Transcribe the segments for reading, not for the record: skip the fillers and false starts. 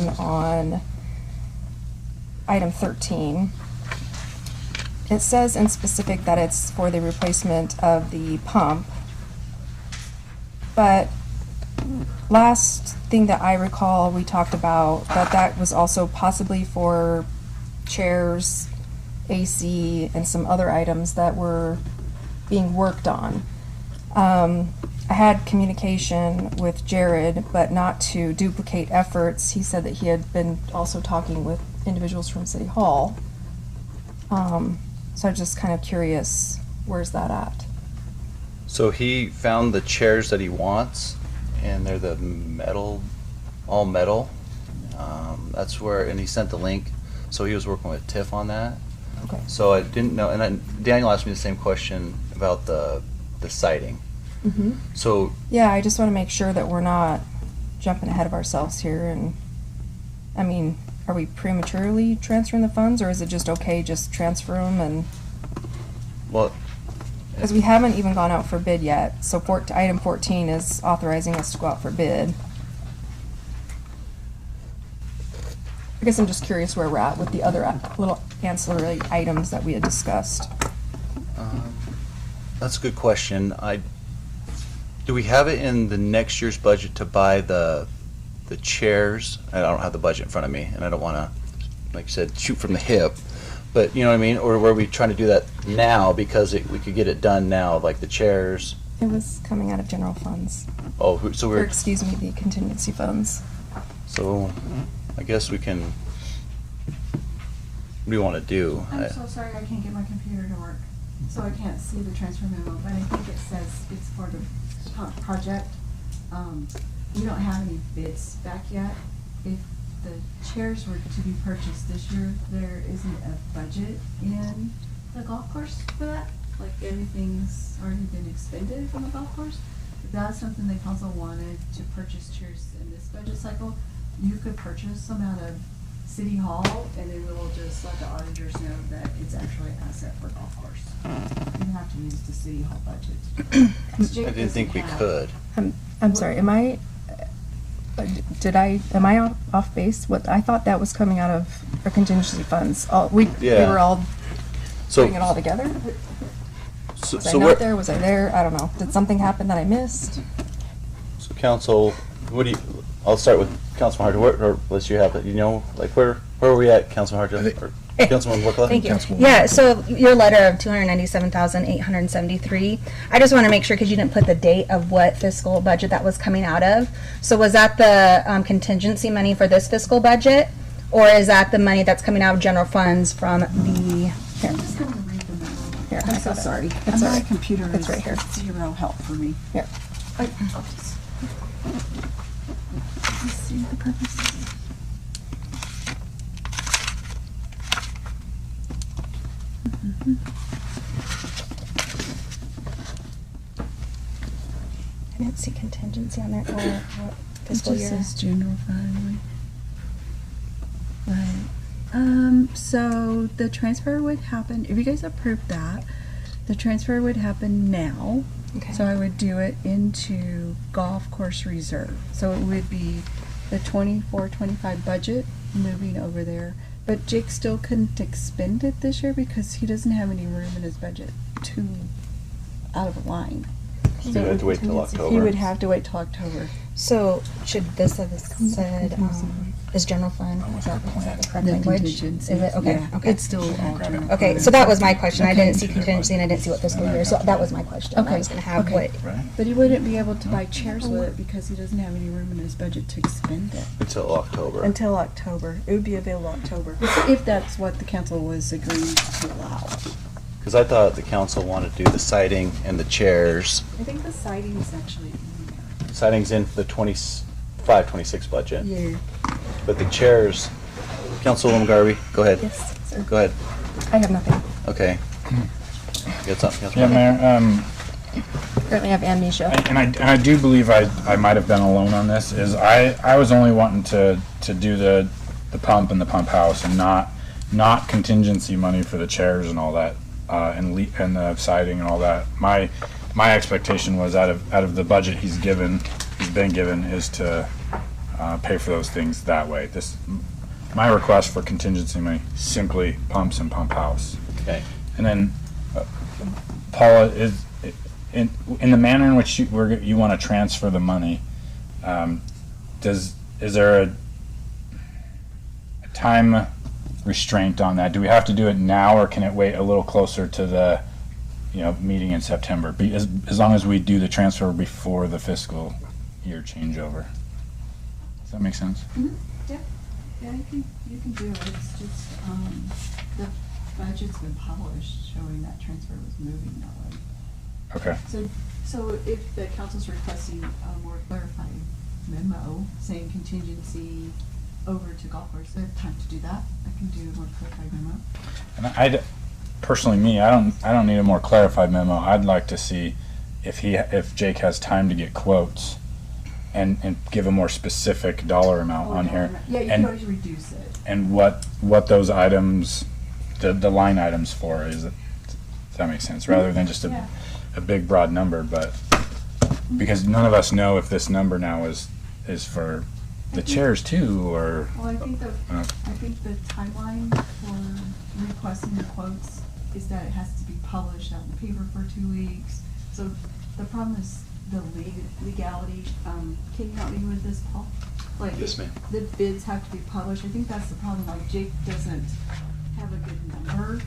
clarification on item 13. It says in specific that it's for the replacement of the pump, but last thing that I recall, we talked about that was also possibly for chairs, AC, and some other items that were being worked on. I had communication with Jared, but not to duplicate efforts. He said that he had been also talking with individuals from City Hall. So I'm just kind of curious, where's that at? So he found the chairs that he wants, and they're the metal, all metal. That's where, and he sent the link. So he was working with Tiff on that. Okay. So I didn't know, and then Daniel asked me the same question about the siding. Mm-hmm. So Yeah, I just want to make sure that we're not jumping ahead of ourselves here. And I mean, are we prematurely transferring the funds, or is it just okay, just transfer them? And well, because we haven't even gone out for bid yet, so item 14 is authorizing us to go out for bid. I guess I'm just curious where we're at with the other little ancillary items that we had discussed. that's a good question. Do we have it in the next year's budget to buy the chairs? I don't have the budget in front of me, and I don't want to, like you said, shoot from the hip. But you know what I mean? Or were we trying to do that now because we could get it done now, like the chairs? It was coming out of general funds. Oh, so Or, we're excuse me, the contingency funds. so. I guess we can. What do you want to do? I'm so sorry I can't get my computer to work, so I can't see the transfer memo, but I think it says it's for the project. We don't have any bids back yet. If the chairs were to be purchased this year, there isn't a budget in the golf course for that. Like everything's already been expended from the golf course. If that's something the council wanted to purchase chairs in this budget cycle, you could purchase them out of City Hall, and then we'll just let the auditors know that it's actually an asset for golf course. You have to use the City Hall budget. I didn't think we could. I'm sorry, am I off base? What, I thought that was coming out of our contingency funds. We were all putting it all together? So, Was I not there? Was I there? I don't know. Did something happen that I missed? So council, what do you? I'll start with Councilman Harder. Or unless you have it, you know, like where are we at, Councilman Harder? Or Councilman Workla? Thank you. Yeah, so your letter of $297,873, I just want to make sure, because you didn't put the date of what fiscal budget that was coming out of. So was that the contingency money for this fiscal budget, or is that the money that's coming out of general funds from the? Here. I'm just going to read the memo. Here, I'm so sorry. It's all My right. computer It's is right here. zero help for me. Here. Let's see the purpose. I didn't see contingency on there, or what It fiscal just year. says general fund. Right. So the transfer would happen, if you guys approve that, the transfer would happen now. Okay. So I would do it into golf course reserve. So it would be the 24-25 budget moving over there. But Jake still couldn't expend it this year because he doesn't have any room in his budget to out of line. So you have to wait till October. He would have to wait till October. So should this have said, is general fund, is that the correct The language? contingency. Is it? Okay, Yeah, okay. It's still all general. Okay, fund. so that was my question. I didn't see contingency and I didn't see what fiscal year, so that was my question. Okay, I was gonna have okay. what, But he wouldn't be able to buy chairs with it because he doesn't have any room in his budget to expend it. Until October. Until October. It would be available October. If that's what the council was agreeing to allow. Because I thought the council wanted to do the siding and the chairs. I think the siding is actually in there. Siding's in for the 25-26 budget. Yeah. But the chairs, Councilwoman Garvey, go ahead. Yes, sir. Go ahead. I have nothing. Okay. You got something, Yeah, Councilman? Mayor, Currently have amnesia. and I do believe I might have been alone on this, is I was only wanting to do the pump and the pump house and not contingency money for the chairs and all that, and the siding and all that. My expectation was out of the budget he's been given is to pay for those things that way. My request for contingency money, simply pumps and pump house. Okay. And then, Paula, is in the manner in which you want to transfer the money, is there a time restraint on that? Do we have to do it now, or can it wait a little closer to the meeting in September? As long as we do the transfer before the fiscal year changeover. Does that make sense? Mm-hmm. Yeah, you can do it. It's just, the budget's been published showing that transfer was moving that way. Okay. So if the council's requesting a more clarified memo saying contingency over to golf course, they have time to do that. I can do a more clarified memo. And personally, I don't need a more clarified memo. I'd like to see if Jake has time to get quotes and give a more specific dollar amount on here. Yeah, you can always reduce it. And what those items, the line items for is. Does that make sense? Rather than just a big broad number, but because none of us know if this number now is for the chairs too, or. Well, I think the timeline for requesting the quotes is that it has to be published out in the paper for 2 weeks. So the problem is the legality. Can you help me with this, Paul? Like, yes, ma'am. The bids have to be published. I think that's the problem. Like, Jake doesn't have a good number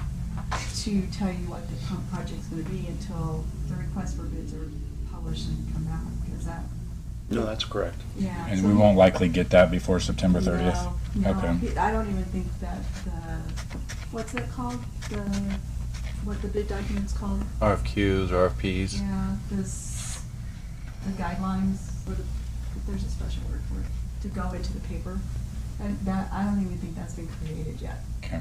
to tell you what the pump project's going to be until the request for bids are published and come out. Is that? No, that's correct. Yeah. And so we won't likely get that before September 30th? No, Okay. I don't even think that what's it called? What the bid document's called? RFQs, RFPs. Yeah, the guidelines, there's a special word for it, to go into the paper. And that, I don't even think that's been created yet. Okay.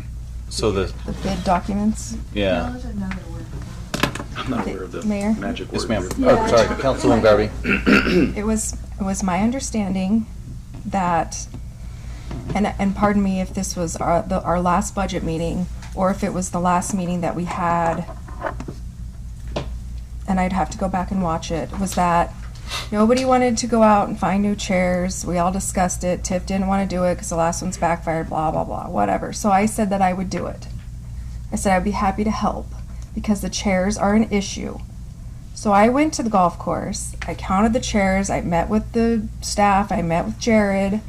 So The bid documents. No, yeah. there's another word for it. I'm not aware of the Mayor? magic Yes, word. ma'am. Yeah. Oh, sorry, Councilwoman Garvey. It was my understanding that, and pardon me if this was our last budget meeting, or if it was the last meeting that we had, and I'd have to go back and watch it, was that nobody wanted to go out and find new chairs. We all discussed it. Tiff didn't want to do it because the last one's backfired, blah, blah, blah, whatever. So I said that I would do it. I said I'd be happy to help because the chairs are an issue. So I went to the golf course. I counted the chairs. I met with the staff. I met with Jared.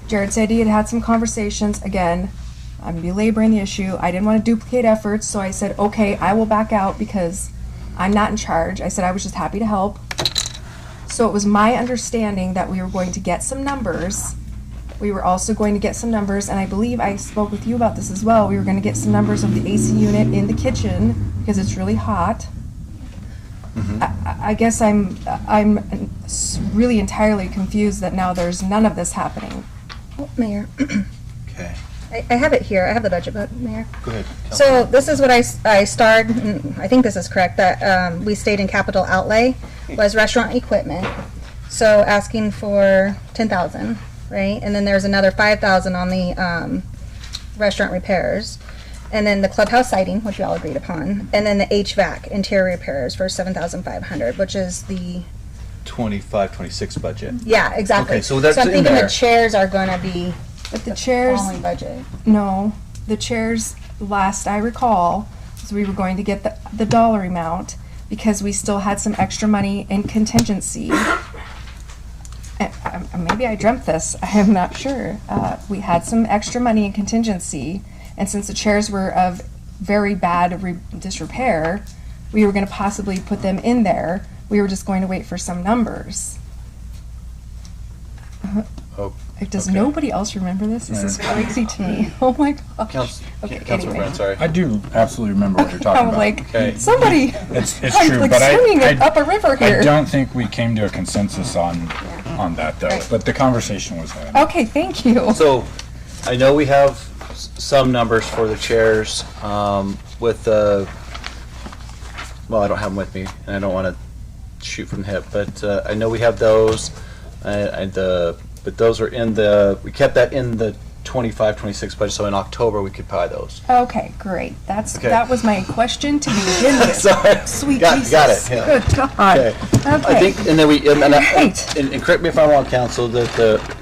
Jared said he had had some conversations. Again, I'm belaboring the issue. I didn't want to duplicate efforts, so I said, okay, I will back out because I'm not in charge. I said I was just happy to help. So it was my understanding that we were going to get some numbers. We were also going to get some numbers, and I believe I spoke with you about this as well. We were going to get some numbers of the AC unit in the kitchen because it's really hot. I guess I'm really entirely confused that now there's none of this happening. Oh, Mayor, Okay. I have it here. I have the budget book, Mayor. Go ahead. So this is what I starred, and I think this is correct, that we stayed in capital outlay was restaurant equipment. So asking for 10,000, right? And then there's another 5,000 on the restaurant repairs. And then the clubhouse siding, which we all agreed upon. And then the HVAC, interior repairs for 7,500, which is the, 25, 26 budget. yeah, exactly. Okay, so that's I'm in thinking there. the chairs are gonna be But the chairs, following budget. no, the chairs, last I recall, was we were going to get the dollar amount because we still had some extra money in contingency. Maybe I dreamt this, I am not sure. We had some extra money in contingency, and since the chairs were of very bad disrepair, we were gonna possibly put them in there. We were just going to wait for some numbers. Oh, Does okay. nobody else remember this? This is crazy to me. Oh my gosh. Okay, Councilman anyway. Brown, sorry. I do absolutely remember what you're talking I'm about. like, Okay. somebody, It's I'm true, like but swimming I up a river here. I don't think we came to a consensus on that though. Right. But the conversation was had. Okay, thank you. So, I know we have some numbers for the chairs, with the, well, I don't have them with me, and I don't want to shoot from the hip, but, I know we have those, but those are in we kept that in the 25, 26 budget, so in October we could buy those. Okay, great. Okay. That was my question to begin with. Sorry. Sweet Got Jesus. it, yeah. Good God. Okay. Okay. I think, and then Right. and correct me if I'm wrong, council, that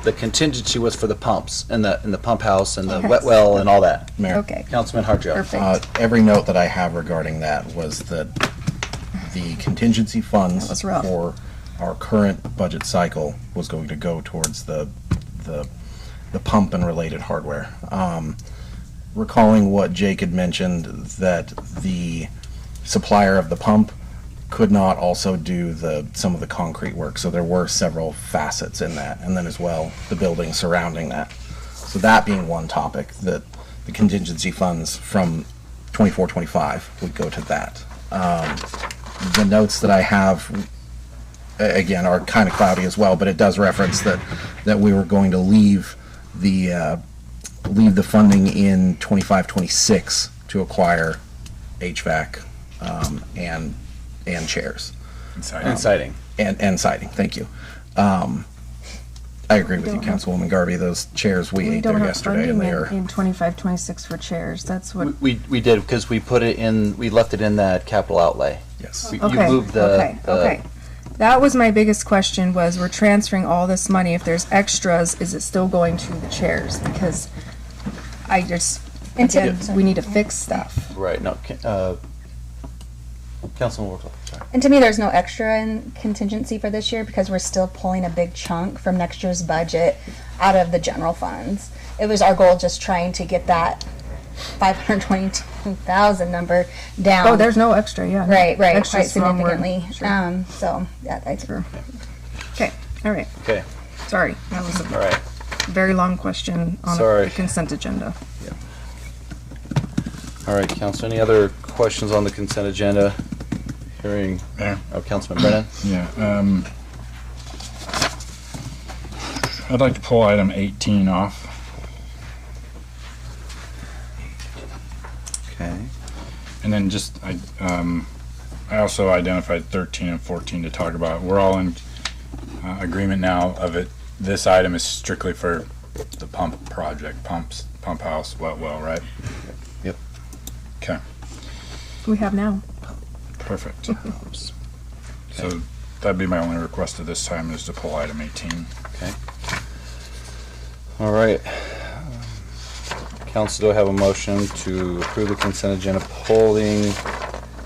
the contingency was for the pumps and the pump house and the Okay. wet well and all that. Mayor, Okay, Councilman Harjo. perfect. every note that I have regarding that was that the contingency funds That was rough. for our current budget cycle was going to go towards the pump and related hardware. Recalling what Jake had mentioned, that the supplier of the pump could not also do some of the concrete work, so there were several facets in that, and then as well the building surrounding that. So that being one topic, that the contingency funds from 24-25 would go to that. The notes that I have, again, are kind of cloudy as well, but it does reference that we were going to leave the funding in 25-26 to acquire HVAC and chairs And siding. and siding. Thank you. I agree with you, Councilwoman Garvey. Those chairs we ate there don't have yesterday, and funding they are. in 25, 26 for chairs. That's what. We did, because we put it in, we left it in that capital outlay. Yes. You Okay, moved the. okay. That was my biggest question, was we're transferring all this money. If there's extras, is it still going to the chairs? Because I just, again, we need to fix stuff. Right, no, Councilman Workla, sorry. And to me, there's no extra in contingency for this year because we're still pulling a big chunk from next year's budget out of the general funds. It was our goal just trying to get that 522,000 number down. Oh, there's no extra, yeah. right, quite Extra's the wrong word. significantly. Sure. So yeah, that's Okay, all right. Okay, Sorry, that was all right. a very long question on Sorry. the consent agenda. All right, council, any other questions on the consent agenda? Hearing, Mayor? Councilman Brennan? Yeah, I'd like to pull item 18 off. Okay. And then just, I also identified 13 and 14 to talk about. We're all in agreement now of it. This item is strictly for the pump project, pump house, wet well, right? Yep. Okay, We have now. perfect. So that'd be my only request at this time, is to pull item 18. Okay. All right. Council, do I have a motion to approve the consent agenda polling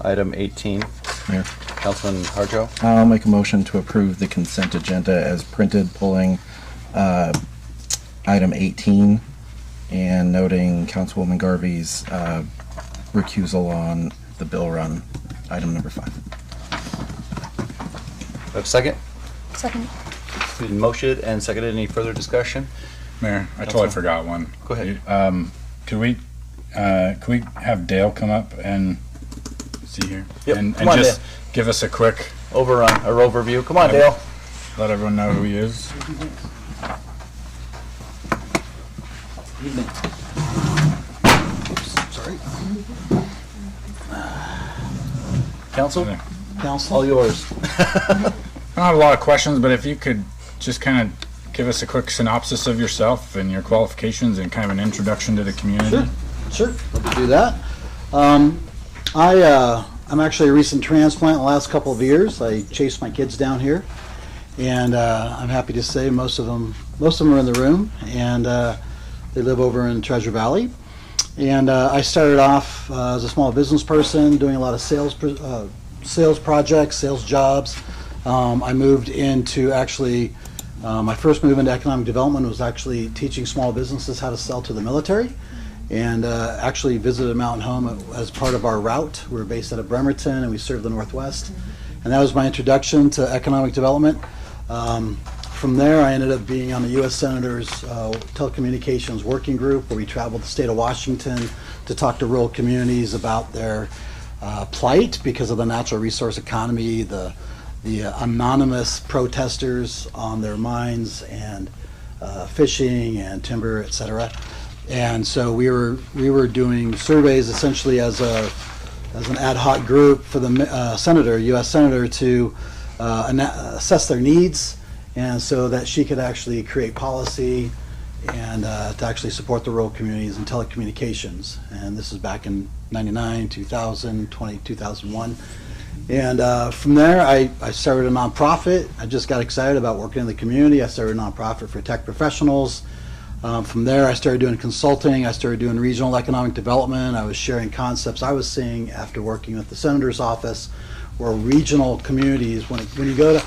item 18? Mayor, Councilman Harjo? I'll make a motion to approve the consent agenda as printed, pulling item 18 and noting Councilwoman Garvey's recusal on the bill run, item number 5. Do I have a second? second. Been motioned and seconded. Any further discussion? Mayor, I Councilman. totally forgot one. Go ahead. Could we have Dale come up and see here? Yep, And come on, just give us a quick, Overrun, or overview. Come on, Dale. let everyone know who he is. Council, Council? all yours. I don't have a lot of questions, but if you could just kind of give us a quick synopsis of yourself and your qualifications and kind of an introduction to the community. Sure, let me do that. I'm actually a recent transplant in the last couple of years. I chased my kids down here, and I'm happy to say most of them are in the room, and they live over in Treasure Valley. And I started off as a small business person, doing a lot of sales projects, sales jobs. I moved into my first move into economic development was actually teaching small businesses how to sell to the military, and actually visited Mountain Home as part of our route. We're based out of Bremerton, and we serve the Northwest. And that was my introduction to economic development. From there, I ended up being on the U.S. Senator's Telecommunications Working Group, where we traveled the state of Washington to talk to rural communities about their plight because of the natural resource economy, the anonymous protesters on their mines, and fishing and timber, etc. And so we were doing surveys essentially as an ad hoc group for the U.S. Senator, to assess their needs, and so that she could actually create policy and to actually support the rural communities in telecommunications. And this is back in 99, 2000, 2001. And from there, I started a nonprofit. I just got excited about working in the community. I started a nonprofit for tech professionals. From there, I started doing consulting. I started doing regional economic development. I was sharing concepts I was seeing after working with the senator's office, where regional communities, when you go to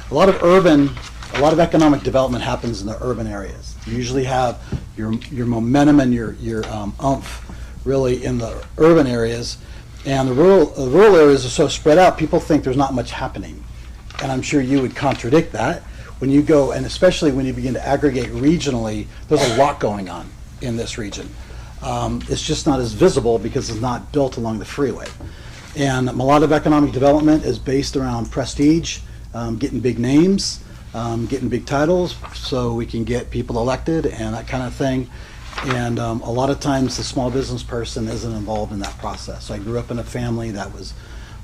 a lot of economic development happens in the urban areas. You usually have your momentum and your oomph really in the urban areas, and the rural areas are so spread out. People think there's not much happening, and I'm sure you would contradict that. When you go, and especially when you begin to aggregate regionally, there's a lot going on in this region. It's just not as visible because it's not built along the freeway. And a lot of economic development is based around prestige, getting big names, getting big titles so we can get people elected and that kind of thing. And a lot of times the small business person isn't involved in that process. So I grew up in a family that was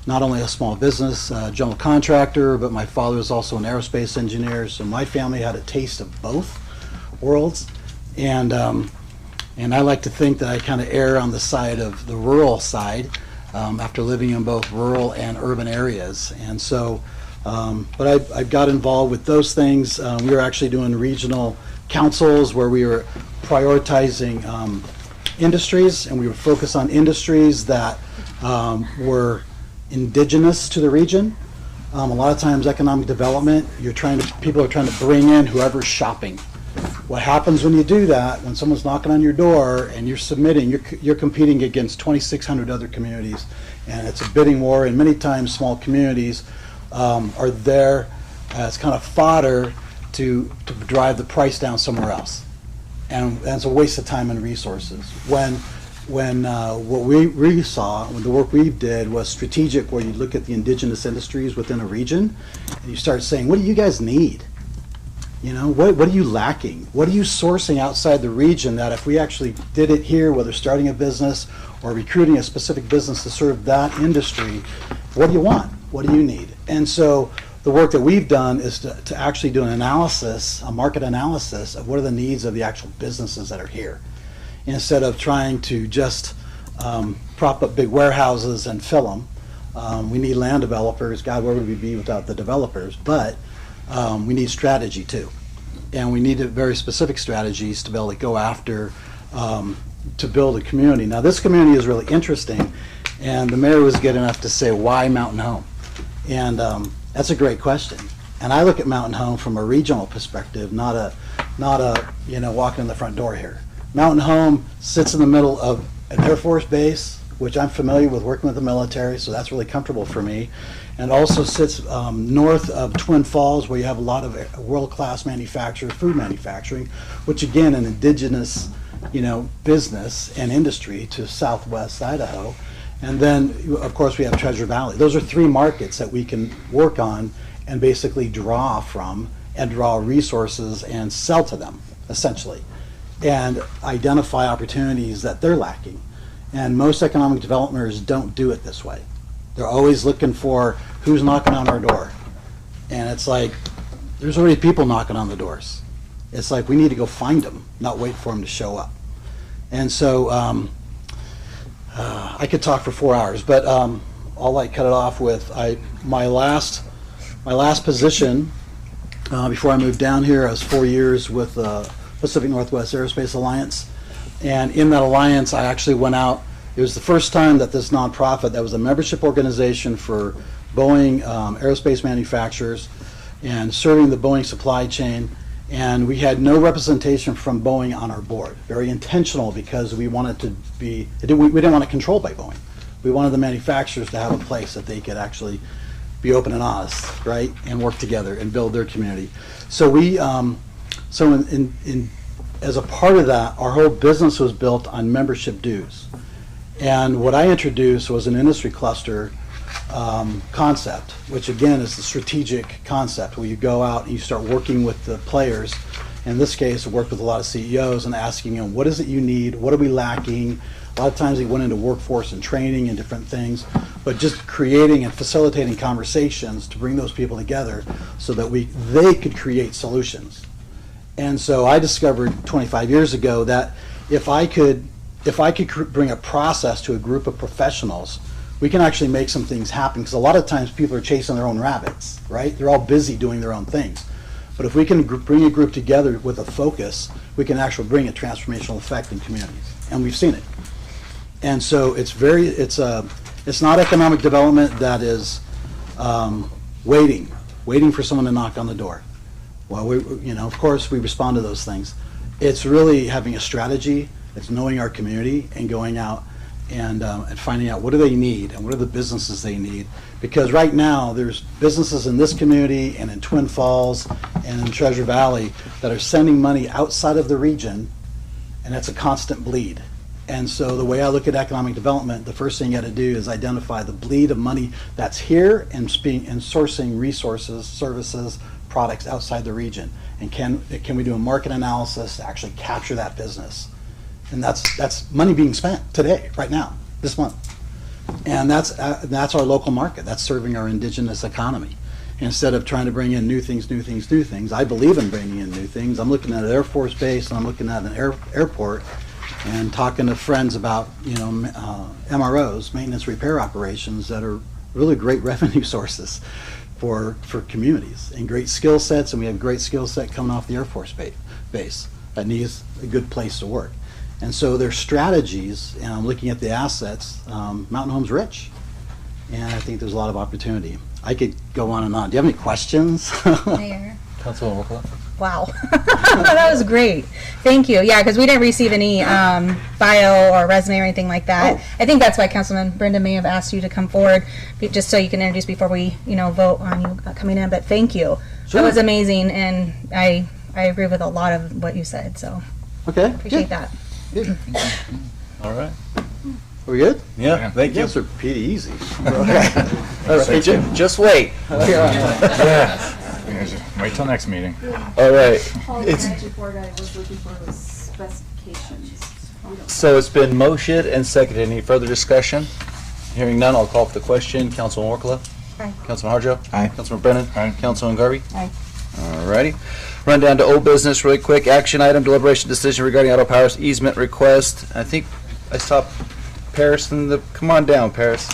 not only a small business general contractor, but my father was also an aerospace engineer. So my family had a taste of both worlds. And I like to think that I kind of err on the side of the rural side after living in both rural and urban areas. And so, but I got involved with those things. We were actually doing regional councils where we were prioritizing industries, and we would focus on industries that were indigenous to the region. A lot of times economic development, people are trying to bring in whoever's shopping. What happens when you do that, when someone's knocking on your door and you're submitting, you're competing against 2,600 other communities, and it's a bidding war, and many times small communities are there as kind of fodder to drive the price down somewhere else. And it's a waste of time and resources. When what we saw, when the work we did was strategic, where you look at the indigenous industries within a region, and you start saying, what do you guys need? You know, what are you lacking? What are you sourcing outside the region that if we actually did it here, whether starting a business or recruiting a specific business to serve that industry, what do you want? What do you need? And so the work that we've done is to actually do an analysis, a market analysis of what are the needs of the actual businesses that are here, instead of trying to just prop up big warehouses and fill them. We need land developers. God, where would we be without the developers? But we need strategy too. And we need very specific strategies to be able to go after, to build a community. Now this community is really interesting, and the mayor was good enough to say, why Mountain Home? And that's a great question. And I look at Mountain Home from a regional perspective, not a walking in the front door here. Mountain Home sits in the middle of an Air Force base, which I'm familiar with working with the military, so that's really comfortable for me. And also sits north of Twin Falls, where you have a lot of world-class manufacturers, food manufacturing, which again, an indigenous, business and industry to southwest Idaho. And then, of course, we have Treasure Valley. Those are three markets that we can work on and basically draw from and draw resources and sell to them, essentially, and identify opportunities that they're lacking. And most economic developers don't do it this way. They're always looking for who's knocking on our door. And it's like, there's already people knocking on the doors. It's like we need to go find them, not wait for them to show up. And so I could talk for 4 hours, but I'll cut it off with my last position before I moved down here. I was 4 years with Pacific Northwest Aerospace Alliance, and in that alliance I actually went out. It was the first time that this nonprofit, that was a membership organization for Boeing aerospace manufacturers and serving the Boeing supply chain, and we had no representation from Boeing on our board. Very intentional, because we wanted to be, we didn't want it controlled by Boeing. We wanted the manufacturers to have a place that they could actually be open and honest, right, and work together and build their community. So we, as a part of that, our whole business was built on membership dues. And what I introduced was an industry cluster concept, which again is the strategic concept, where you go out and you start working with the players. In this case, I worked with a lot of CEOs and asking them, what is it you need? What are we lacking? A lot of times they went into workforce and training and different things, but just creating and facilitating conversations to bring those people together so that they could create solutions. And so I discovered 25 years ago that if I could bring a process to a group of professionals, we can actually make some things happen, because a lot of times people are chasing their own rabbits, right? They're all busy doing their own things. But if we can bring a group together with a focus, we can actually bring a transformational effect in communities, and we've seen it. And so it's not economic development that is waiting for someone to knock on the door. Well, of course we respond to those things. It's really having a strategy. It's knowing our community and going out and finding out what do they need and what are the businesses they need. Because right now there's businesses in this community and in Twin Falls and in Treasure Valley that are sending money outside of the region, and that's a constant bleed. And so the way I look at economic development, the first thing you got to do is identify the bleed of money that's here and sourcing resources, services, products outside the region. And can we do a market analysis to actually capture that business? And that's money being spent today, right now, this month. And that's our local market. That's serving our indigenous economy. Instead of trying to bring in new things, I believe in bringing in new things. I'm looking at an Air Force base, and I'm looking at an airport, and talking to friends about MROs, maintenance repair operations, that are really great revenue sources for communities, and great skill sets. And we have a great skill set coming off the Air Force base that needs a good place to work. And so there's strategies, and I'm looking at the assets. Mountain Home's rich, and I think there's a lot of opportunity. I could go on and on. Do you have any questions? Mayor. Councilwoman Workla? Wow. That was great. Thank you. Yeah, because we didn't receive any bio or resume or anything like that. Oh. I think that's why Councilman Brenda may have asked you to come forward, just so you can introduce before we, vote on you coming in. But thank you. Sure. That was amazing, and I agree with a lot of what you said. So Okay. appreciate that. Good. All right. Are we good? Yeah, thank you. These are pretty easy. Hey, just wait. Yeah. Wait till next meeting. All right. All the It's, grant report I was looking for was specifications. We don't- so it's been motioned and seconded. Any further discussion? Hearing none, I'll call for the question. Councilman Workla? Aye. Councilman Harjo? Aye. Councilman Brennan? Aye. Councilman Garvey? Aye. All righty. Run down to old business really quick. Action item, deliberation decision regarding Idaho Power's easement request. I think I saw Paris come on down, Paris.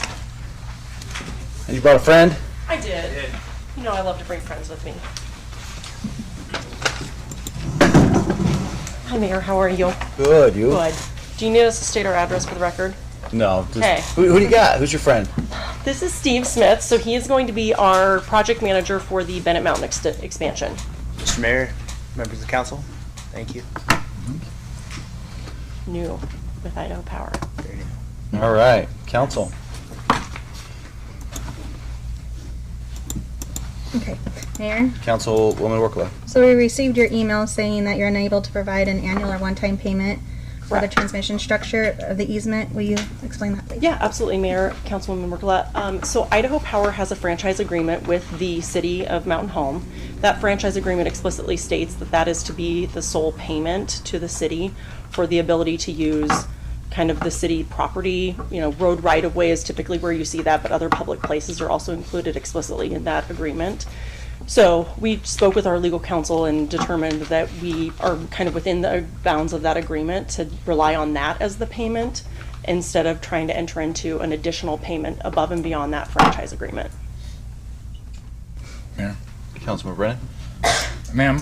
And you brought a friend? I did. I love to bring friends with me. Hi, Mayor. How are you? Good, you? Good. Do you need us to state our address for the record? No. just- Okay. Who do you got? Who's your friend? This is Steve Smith, so he is going to be our project manager for the Bennett Mountain expansion. Mr. Mayor, members of the council, thank you. New with Idaho Power. Very new. All right, council. Okay, Mayor. Councilwoman Workla. So we received your email saying that you're unable to provide an annual or one-time payment for the Correct. transmission structure of the easement. Will you explain that, please? Yeah, absolutely, Mayor, Councilwoman Merkla. So Idaho Power has a franchise agreement with the city of Mountain Home. That franchise agreement explicitly states that that is to be the sole payment to the city for the ability to use kind of the city property. Road right-of-way is typically where you see that, but other public places are also included explicitly in that agreement. So we spoke with our legal counsel and determined that we are kind of within the bounds of that agreement to rely on that as the payment instead of trying to enter into an additional payment above and beyond that franchise agreement. Mayor. Councilman Brennan. Ma'am,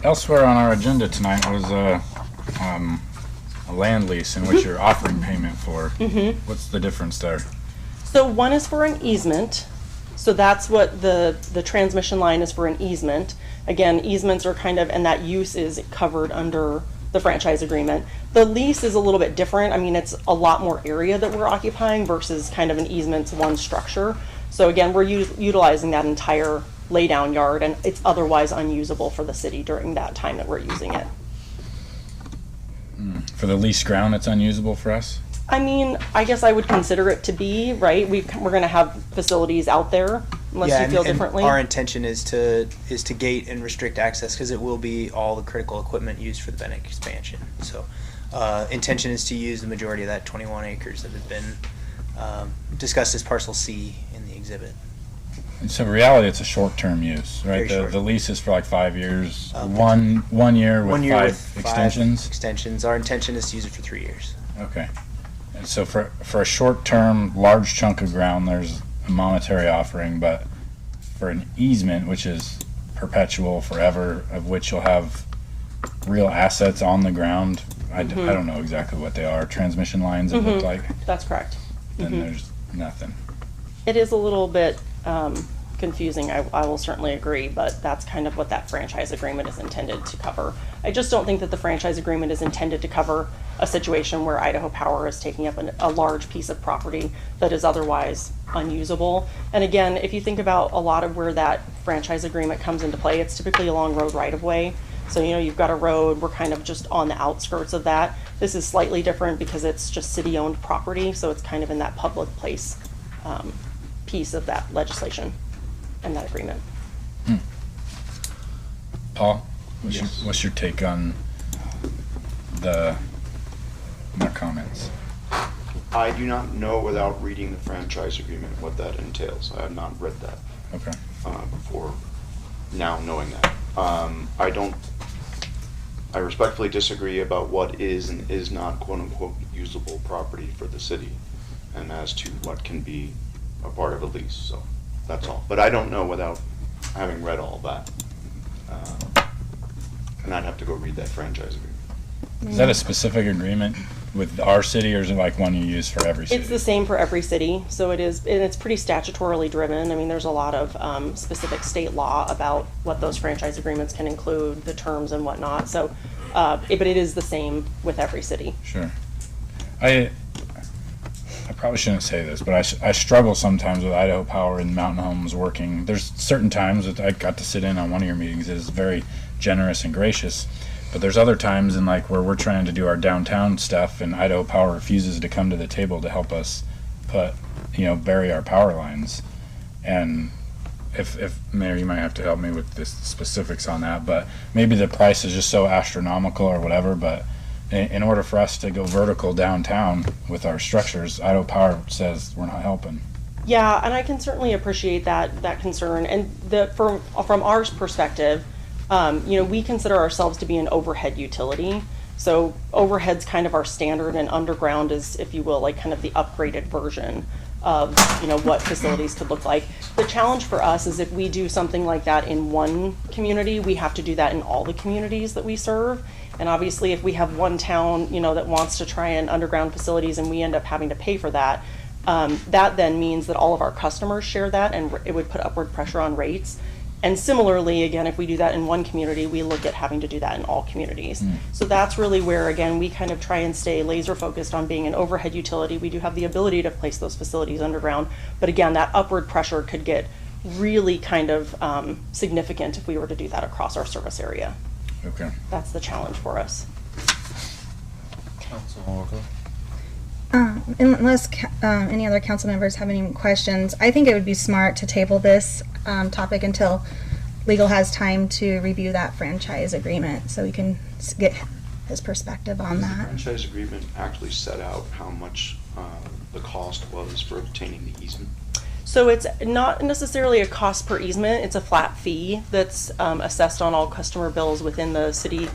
elsewhere on our agenda tonight was a land lease in which you're offering payment for. What's the difference there? So one is for an easement. So that's what the transmission line is, for an easement. Again, easements are kind of, and that use is covered under the franchise agreement. The lease is a little bit different. I mean, it's a lot more area that we're occupying versus kind of an easement's one structure. So again, we're utilizing that entire laydown yard, and it's otherwise unusable for the city during that time that we're using it. For the leased ground, it's unusable for us? I mean, I guess I would consider it to be, right? We're going to have facilities out there unless you feel differently. Our intention is to gate and restrict access because it will be all the critical equipment used for the Bennett expansion. So, intention is to use the majority of that 21 acres that has been discussed as parcel C in the exhibit. So in reality, it's a short-term use, Very right? short. The lease is for like 5 years, one year with 1 year five with 5 extensions. extensions. Our intention is to use it for 3 years. Okay. And so for a short-term, large chunk of ground, there's a monetary offering, but for an easement, which is perpetual forever, of which you'll have real assets on the ground, I don't know exactly what they are, transmission lines, it looked like, That's correct. then there's nothing. It is a little bit confusing, I will certainly agree, but that's kind of what that franchise agreement is intended to cover. I just don't think that the franchise agreement is intended to cover a situation where Idaho Power is taking up a large piece of property that is otherwise unusable. And again, if you think about a lot of where that franchise agreement comes into play, it's typically along road right-of-way. So, you know, you've got a road, we're kind of just on the outskirts of that. This is slightly different because it's just city-owned property, so it's kind of in that public place piece of that legislation and that agreement. Paul, Yes. what's your take on my comments? I do not know without reading the franchise agreement what that entails. I have not read that Okay. before now knowing that. I respectfully disagree about what is and is not quote-unquote usable property for the city and as to what can be a part of a lease, so that's all. But I don't know without having read all that. And I'd have to go read that franchise agreement. Is that a specific agreement with our city, or is it like one you use for every city? It's the same for every city, so it is, and it's pretty statutorily driven. I mean, there's a lot of specific state law about what those franchise agreements can include, the terms and whatnot. So, but it is the same with every city. Sure. I probably shouldn't say this, but I struggle sometimes with Idaho Power and Mountain Homes working. There's certain times that I got to sit in on one of your meetings. It is very generous and gracious. But there's other times in like where we're trying to do our downtown stuff and Idaho Power refuses to come to the table to help us bury our power lines. And if Mayor, you might have to help me with the specifics on that, but maybe the price is just so astronomical or whatever, but in order for us to go vertical downtown with our structures, Idaho Power says we're not helping. Yeah, and I can certainly appreciate that concern. And from our perspective, we consider ourselves to be an overhead utility. So overhead's kind of our standard, and underground is, if you will, like kind of the upgraded version of what facilities could look like. The challenge for us is if we do something like that in one community, we have to do that in all the communities that we serve. And obviously, if we have one town, that wants to try and underground facilities, and we end up having to pay for that, that then means that all of our customers share that, and it would put upward pressure on rates. And similarly, again, if we do that in one community, we look at having to do that in all communities. So that's really where, again, we kind of try and stay laser focused on being an overhead utility. We do have the ability to place those facilities underground, but again, that upward pressure could get really kind of significant if we were to do that across our service area. Okay. That's the challenge for us. Unless any other council members have any questions, I think it would be smart to table this topic until legal has time to review that franchise agreement, so we can get his perspective on The that. franchise agreement actually set out how much the cost was for obtaining the easement. So it's not necessarily a cost per easement, it's a flat fee that's assessed on all customer bills within the city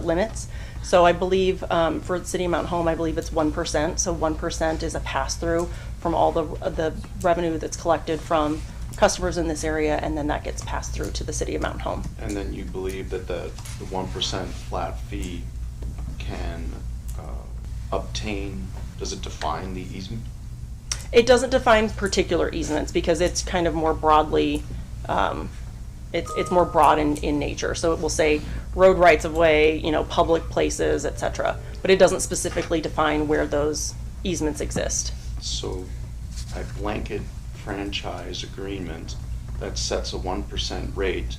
limits. So I believe for the city of Mount Home, I believe it's 1%. So 1% is a pass-through from all the revenue that's collected from customers in this area, and then that gets passed through to the city of Mount Home. And then you believe that the 1% flat fee can obtain, does it define the easement? It doesn't define particular easements because it's kind of more broadly, it's more broad in nature. So it will say road rights of way, public places, etc. But it doesn't specifically define where those easements exist. So a blanket franchise agreement that sets a 1% rate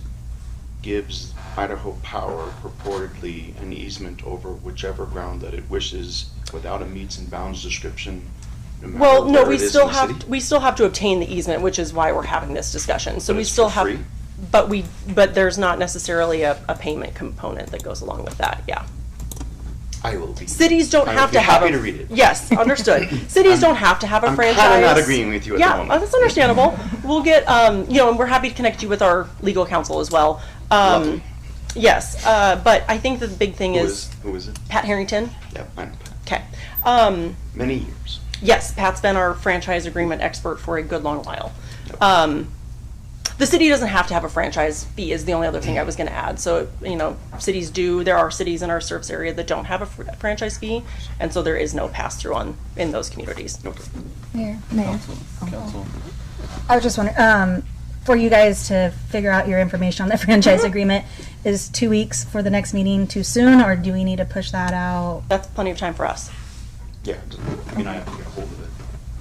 gives Idaho Power purportedly an easement over whichever ground that it wishes without a meets and bounds description. Well, no, where we it is still in the city? we still have to obtain the easement, which is why we're having this discussion. So But we it's still for have, free? but there's not necessarily a payment component that goes along with that. Yeah. I will be. Cities don't I have would be to have happy a. to read it. Yes, understood. Cities don't have to have a I'm franchise. kind of not agreeing with you at the Yeah, moment. that's understandable. We'll get, and we're happy to connect you with our legal counsel as well. Lovely. Yes, but I think that the big thing is Who is it? Pat Harrington. Yeah, I know. Okay. Many years. Yes, Pat's been our franchise agreement expert for a good long while. The city doesn't have to have a franchise fee is the only other thing I was going to add. So, cities do. There are cities in our service area that don't have a franchise fee, and so there is no pass-through in those communities. Okay. Mayor. Council. I was just wondering, for you guys to figure out your information on the franchise agreement, is 2 weeks for the next meeting too soon, or do we need to push that out? That's plenty of time for us. Yeah, I mean, I have to get a hold of it.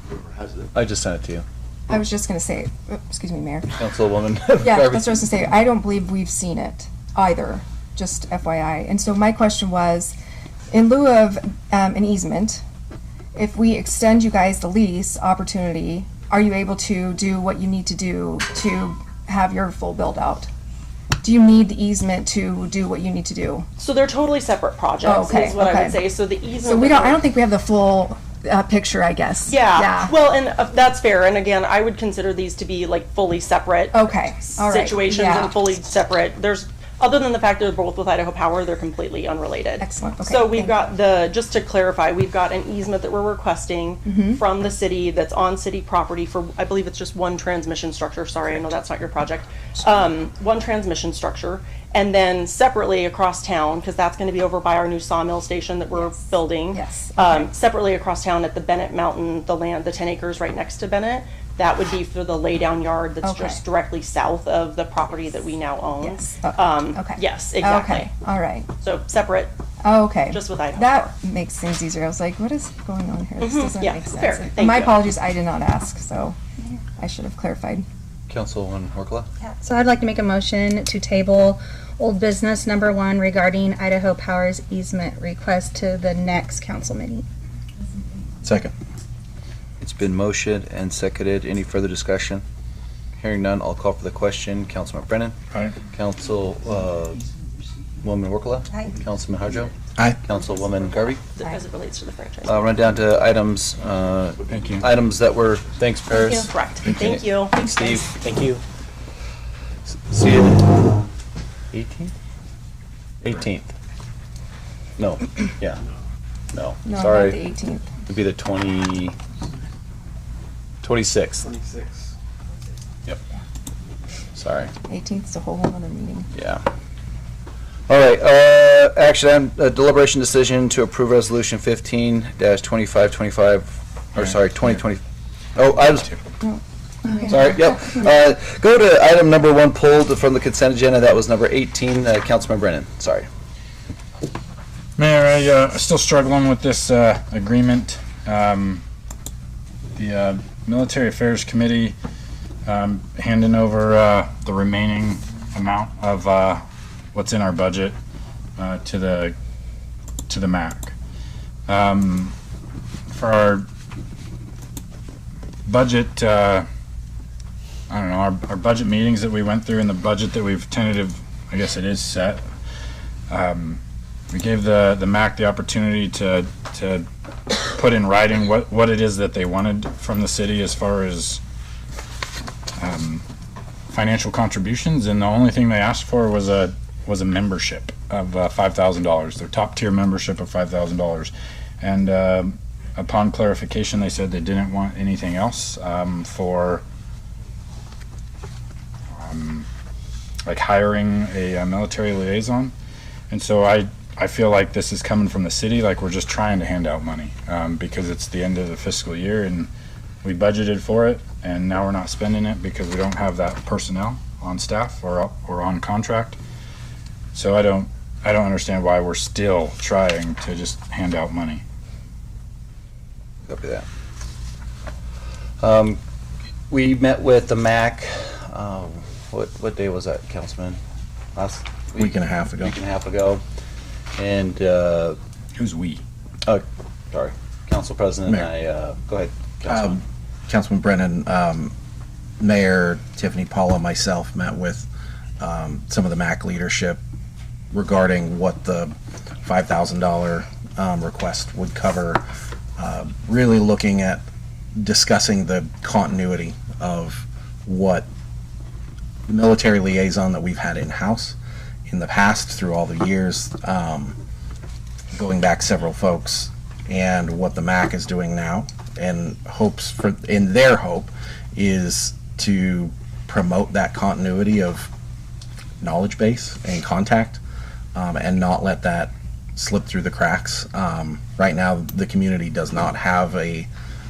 Whoever has it. I just sent it to you. I was just going to say, excuse me, Mayor. Councilwoman. Yeah, that's what I was going to say. I don't believe we've seen it either, just FYI. And so my question was, in lieu of an easement, if we extend you guys the lease opportunity, are you able to do what you need to do to have your full build out? Do you need the easement to do what you need to do? So they're totally separate projects, Okay, is what I okay. would say. So the easement. So I don't think we have the full picture, I guess. Yeah. Well, and that's fair. And again, I would consider these to be like fully separate Okay, all right. situations Yeah. and fully separate. There's, other than the fact that they're both with Idaho Power, they're completely unrelated. Excellent. Okay, So we've thank got just to clarify, we've got an easement that we're requesting Mm-hmm. from the city that's on city property for, I believe it's just one transmission structure. Sorry, I know that's not your project. One transmission structure. And then separately across town, because that's going to be over by our new sawmill station that we're building. Yes, okay. Separately across town at the Bennett Mountain, the land, the 10 acres right next to Bennett, that would be for the laydown yard that's Okay. just directly south of the property that we now own. Yes. Okay. Yes, exactly. Okay. All right. So separate, Okay. just with Idaho That Power. makes things easier. I was like, what is going on here? This doesn't Yeah, make sense. fair. And Thank my you. apologies, I did not ask, so I should have clarified. Councilwoman Workla. So I'd like to make a motion to table old business number 1 regarding Idaho Power's easement request to the next council meeting. Second. It's been motioned and seconded. Any further discussion? Hearing none, I'll call for the question. Councilman Brennan. Aye. Woman Workla. Aye. Councilman Harjo. Aye. Councilwoman Garvey. As it relates to the franchise. I'll run down to items. Thank you. Items that were. Thanks, Paris. Correct. Thank you. Thanks, Steve. Thank you. See you. 18th. 18th. No. Yeah. No. No, Sorry. not the 18th. It'd be the 26th. 26. Yep. Sorry. 18th is a whole other meeting. Yeah. All right, action item, deliberation decision to approve resolution 15-2525, or sorry, 2020. Oh, items. Sorry, yep. Go to item number 1 pulled from the consent agenda. That was number 18, Councilman Brennan. Sorry. Mayor, I'm still struggling with this agreement. The Military Affairs Committee handing over the remaining amount of what's in our budget to the MAC. For our budget, I don't know, our budget meetings that we went through and the budget that we've tentative, I guess it is set. We gave the MAC the opportunity to put in writing what it is that they wanted from the city as far as financial contributions, and the only thing they asked for was a membership of $5,000, their top tier membership of $5,000. And upon clarification, they said they didn't want anything else for like hiring a military liaison. And so I feel like this is coming from the city, like we're just trying to hand out money because it's the end of the fiscal year and we budgeted for it, and now we're not spending it because we don't have that personnel on staff or on contract. So I don't understand why we're still trying to just hand out money. Copy that. We met with the MAC. What day was that, Councilman? Last Week and a half ago. Week and a half ago. And Who's we? sorry, Council President. Mayor. Go ahead, Councilman. Councilman Brennan, Mayor Tiffany Paula, myself met with some of the MAC leadership regarding what the $5,000 request would cover really looking at discussing the continuity of what the military liaison that we've had in-house in the past through all the years, going back several folks, and what the MAC is doing now, and their hope is to promote that continuity of knowledge base and contact, and not let that slip through the cracks. Right now, the community does not have a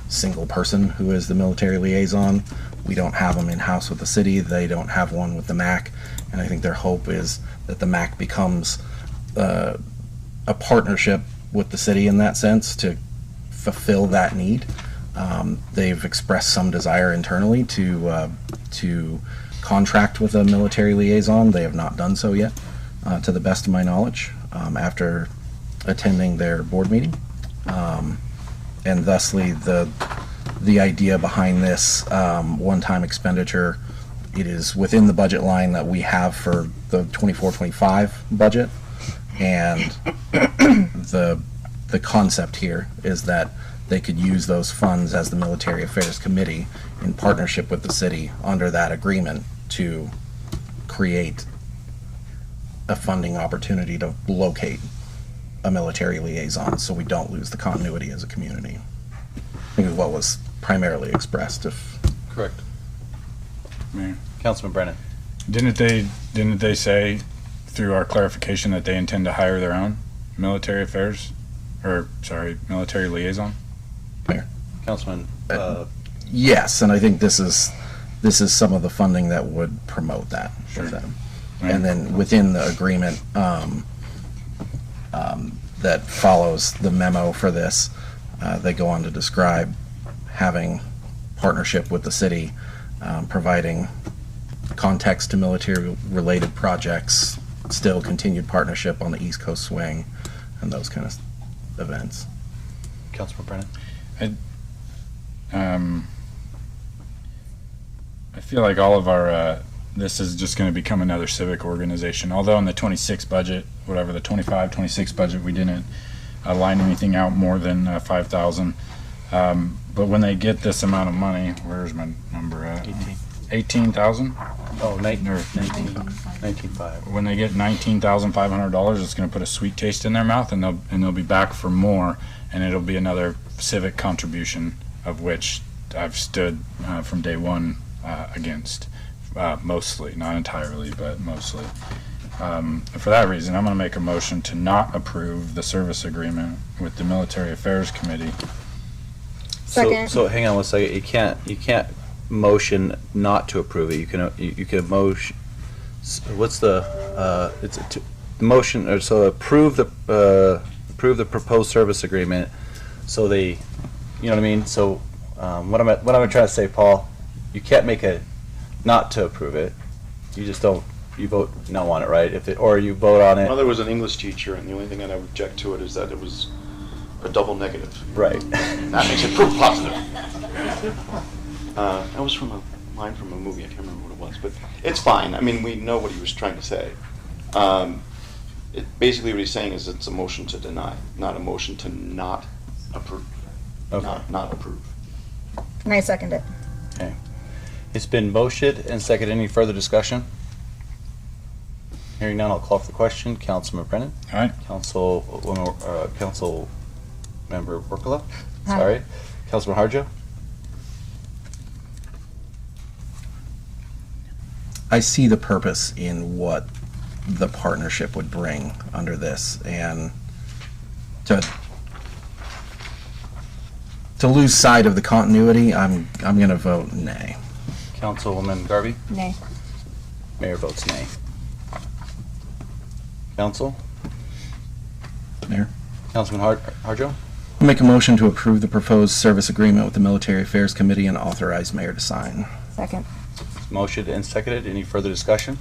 single person who is the military liaison. We don't have them in-house with the city. They don't have one with the MAC. And I think their hope is that the MAC becomes a partnership with the city in that sense to fulfill that need. They've expressed some desire internally to contract with a military liaison. They have not done so yet, to the best of my knowledge, after attending their board meeting. And thusly, the idea behind this one-time expenditure, it is within the budget line that we have for the 24-25 budget. And the concept here is that they could use those funds as the Military Affairs Committee in partnership with the city under that agreement to create a funding opportunity to locate a military liaison, so we don't lose the continuity as a community. I think is what was primarily expressed. Correct. Mayor. Councilman Brennan. Didn't they say through our clarification that they intend to hire their own military liaison? Councilman, Yes, and I think this is some of the funding that would promote that for them. Right. And then within the agreement that follows the memo for this, they go on to describe having partnership with the city, providing context to military-related projects, still continued partnership on the East Coast Swing, and those kind of events. Councilman Brennan. I feel like all of our, this is just going to become another civic organization. Although in the 26 budget, whatever the 25, 26 budget, we didn't line anything out more than 5,000. But when they get this amount of money, where's my number at? 18,000? Oh, 19.5. When they get $19,500, it's going to put a sweet taste in their mouth, and they'll be back for more, and it'll be another civic contribution of which I've stood from day one against, mostly, not entirely, but mostly. For that reason, I'm going to make a motion to not approve the service agreement with the Military Affairs Committee. Second. So hang on one second. You can't motion not to approve it. You can motion. What's the motion? Or so approve the proposed service agreement. So they, you know what I mean. So what am I trying to say, Paul? You can't make a not to approve it. You just don't. You vote no on it, right? Or you vote on it. My mother was an English teacher, and the only thing that I would object to it is that it was a double negative. Right. That makes it proof positive. That was from a line from a movie. I can't remember what it was, but it's fine. I mean, we know what he was trying to say. Basically, what he's saying is it's a motion to deny, not a motion to not approve. Okay. Not approve. And I second it. Okay. It's been motioned and seconded. Any further discussion? Hearing none, I'll call for the question. Councilman Brennan. All right. Council Member Workala. Aye. Sorry. Councilman Harjo. I see the purpose in what the partnership would bring under this, and to lose sight of the continuity, I'm going to vote nay. Councilwoman Garvey. Nay. Mayor votes nay. Council. Mayor? Councilman Harjo. I'll make a motion to approve the proposed service agreement with the Military Affairs Committee and authorize mayor to sign. Second. Motioned and seconded. Any further discussion?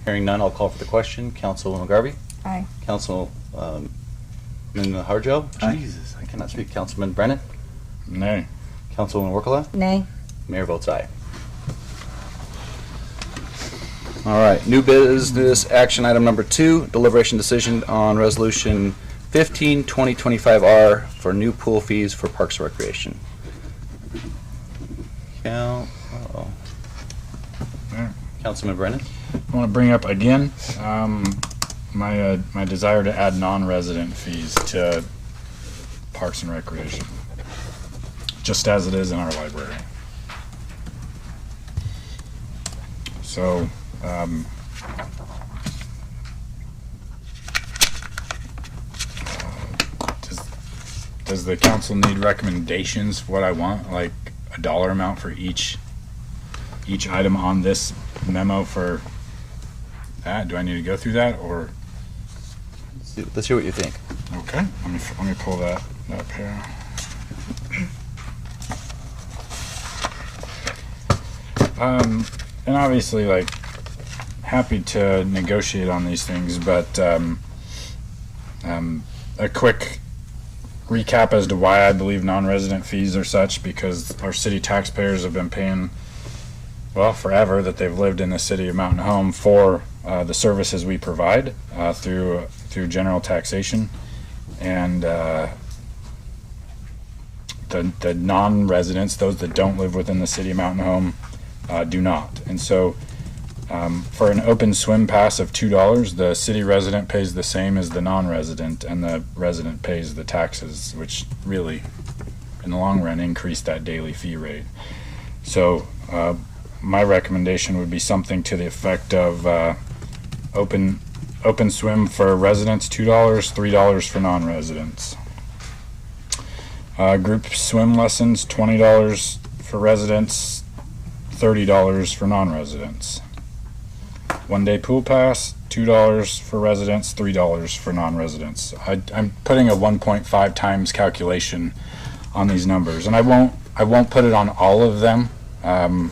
Hearing none, I'll call for the question. Councilwoman Garvey. Aye. Councilman Harjo. Aye. Jesus, I cannot speak. Councilman Brennan. Nay. Councilwoman Workala. Nay. Mayor votes aye. All right, new business action item number 2, deliberation decision on resolution 15-2025R for new pool fees for Parks and Recreation. Councilman Brennan? I want to bring up again my desire to add non-resident fees to Parks and Recreation, just as it is in our library. So, does the council need recommendations for what I want, like a dollar amount for each item on this memo for that? Do I need to go through that, or? Let's hear what you think. Okay, let me pull that up here. And obviously, like, happy to negotiate on these things, but a quick recap as to why I believe non-resident fees are such, because our city taxpayers have been paying, well, forever that they've lived in the city of Mountain Home for the services we provide through general taxation, and the non-residents, those that don't live within the city of Mountain Home, do not. And so for an open swim pass of $2, the city resident pays the same as the non-resident, and the resident pays the taxes, which really, in the long run, increase that daily fee rate. So my recommendation would be something to the effect of open swim for residents $2, $3 for non-residents. Group swim lessons $20 for residents, $30 for non-residents. One-day pool pass $2 for residents, $3 for non-residents. I'm putting a 1.5 times calculation on these numbers, and I won't put it on all of them. The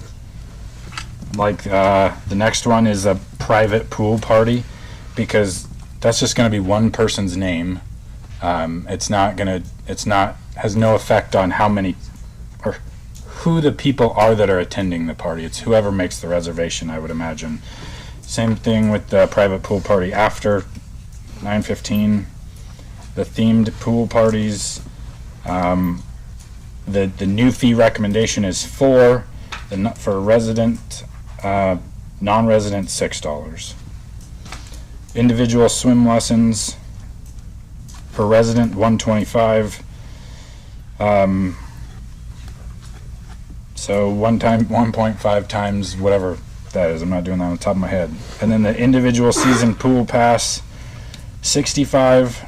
next one is a private pool party, because that's just going to be one person's name. Has no effect on how many or who the people are that are attending the party. It's whoever makes the reservation, I would imagine. Same thing with the private pool party after 9:15. The themed pool parties. The new fee recommendation is for resident, non-resident $6. Individual swim lessons for resident $125. So 1.5 times whatever that is. I'm not doing that on the top of my head. And then the individual season pool pass $65.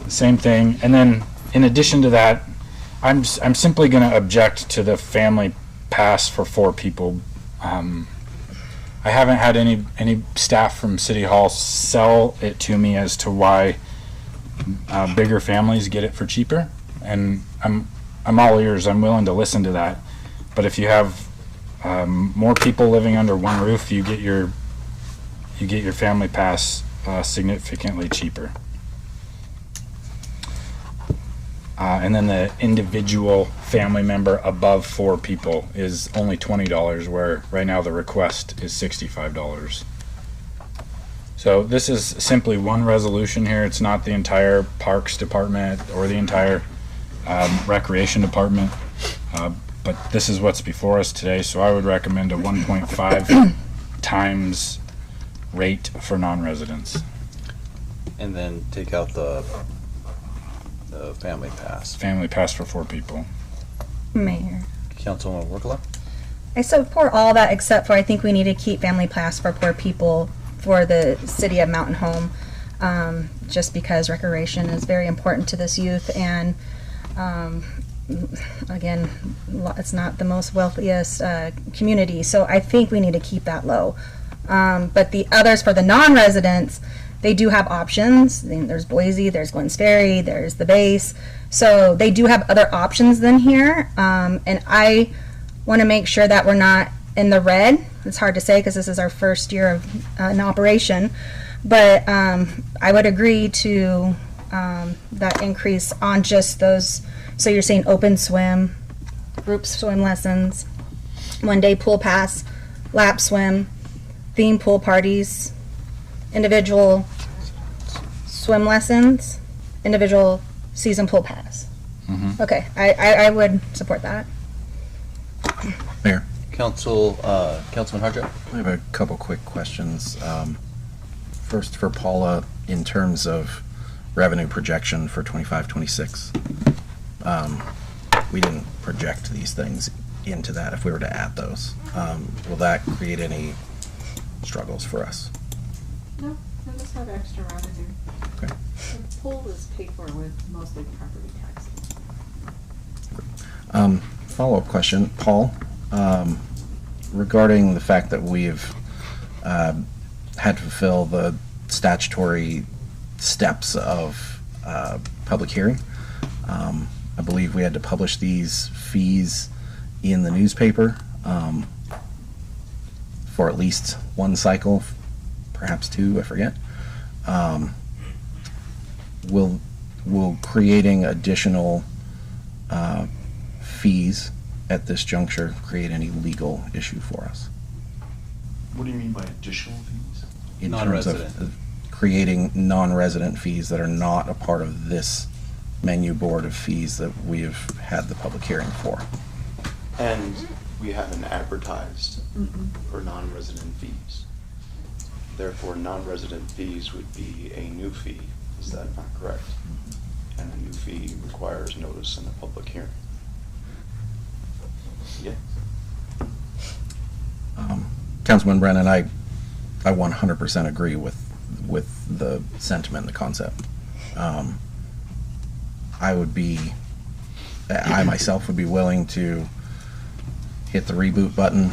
Same thing. And then in addition to that, I'm simply going to object to the family pass for 4 people. I haven't had any staff from City Hall sell it to me as to why bigger families get it for cheaper, and I'm all ears. I'm willing to listen to that. But if you have more people living under one roof, you get your family pass significantly cheaper. And then the individual family member above 4 people is only $20, where right now the request is $65. So this is simply one resolution here. It's not the entire Parks Department or the entire Recreation Department, but this is what's before us today. So I would recommend a 1.5 times rate for non-residents. And then take out the family pass. Family pass for 4 people. Mayor, Councilwoman Workla? I support all that, except for I think we need to keep family pass for poor people for the city of Mountain Home, just because recreation is very important to this youth, and again, it's not the most wealthiest community, so I think we need to keep that low. But the others, for the non-residents, they do have options. There's Boise, there's Glens Ferry, there's the base. So they do have other options than here. And I want to make sure that we're not in the red. It's hard to say because this is our first year of an operation. But I would agree to that increase on just those. So you're saying open swim, group swim lessons, one-day pool pass, lap swim, theme pool parties, individual swim lessons, individual season pool pass. Mhm. Okay, I would support that. Mayor, Councilman Harjo? I have a couple quick questions. First for Paula, in terms of revenue projection for 25, 26. We didn't project these things into that if we were to add those. Will that create any struggles for us? No, they'll just have extra revenue. Okay. The pool is paid for with mostly property taxes. Follow-up question, Paul, regarding the fact that we've had to fulfill the statutory steps of public hearing. I believe we had to publish these fees in the newspaper for at least one cycle, perhaps two, I forget. Will creating additional fees at this juncture create any legal issue for us? What do you mean by additional fees? In terms of Non-resident. creating non-resident fees that are not a part of this menu board of fees that we have had the public hearing for? And we haven't advertised for non-resident fees. Therefore, non-resident fees would be a new fee. Is that not correct? And a new fee requires notice in a public hearing. Yes. Councilman Brennan, I 100% agree with the sentiment, the concept. I myself would be willing to hit the reboot button,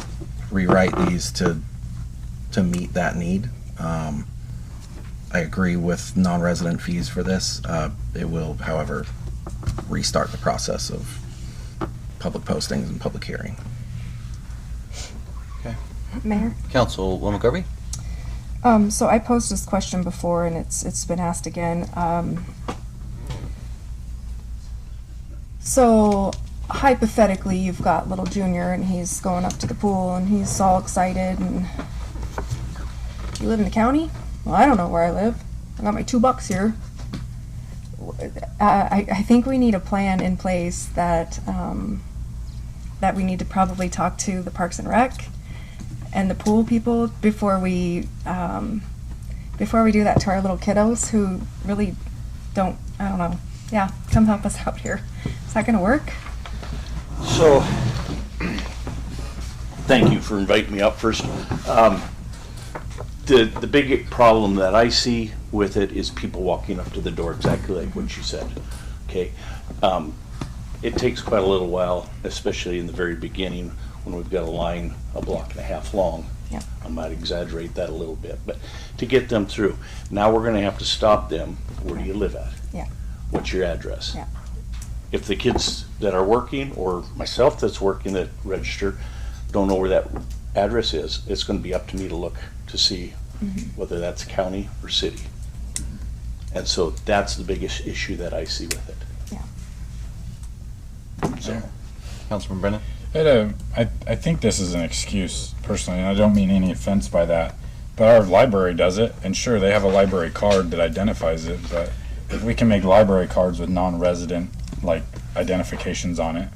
rewrite these to meet that need. I agree with non-resident fees for this. It will, however, restart the process of public postings and public hearing. Okay. Mayor? Councilwoman Garvey? So I posed this question before and it's been asked again. So hypothetically, you've got little Junior and he's going up to the pool and he's all excited and you live in the county? Well, I don't know where I live. I got my $2 here. I think we need a plan in place that that we need to probably talk to the Parks and Rec and the pool people before we do that to our little kiddos who really don't, I don't know. Yeah, come help us out here. Is that gonna work? So, thank you for inviting me up first. The big problem that I see with it is people walking up to the door, exactly like what you said, okay? It takes quite a little while, especially in the very beginning, when we've got a line a block and a half long. Yeah. I might exaggerate that a little bit, but to get them through. Now we're gonna have to stop them. Where do you live at? Yeah. What's your address? Yeah. If the kids that are working, or myself that's working that register, don't know where that address is, it's gonna be up to me to look to see whether that's county or city. And so that's the biggest issue that I see with it. Yeah. So, Councilman Brennan? I think this is an excuse, personally, and I don't mean any offense by that, but our library does it, and sure, they have a library card that identifies it, but if we can make library cards with non-resident, like, identifications on it,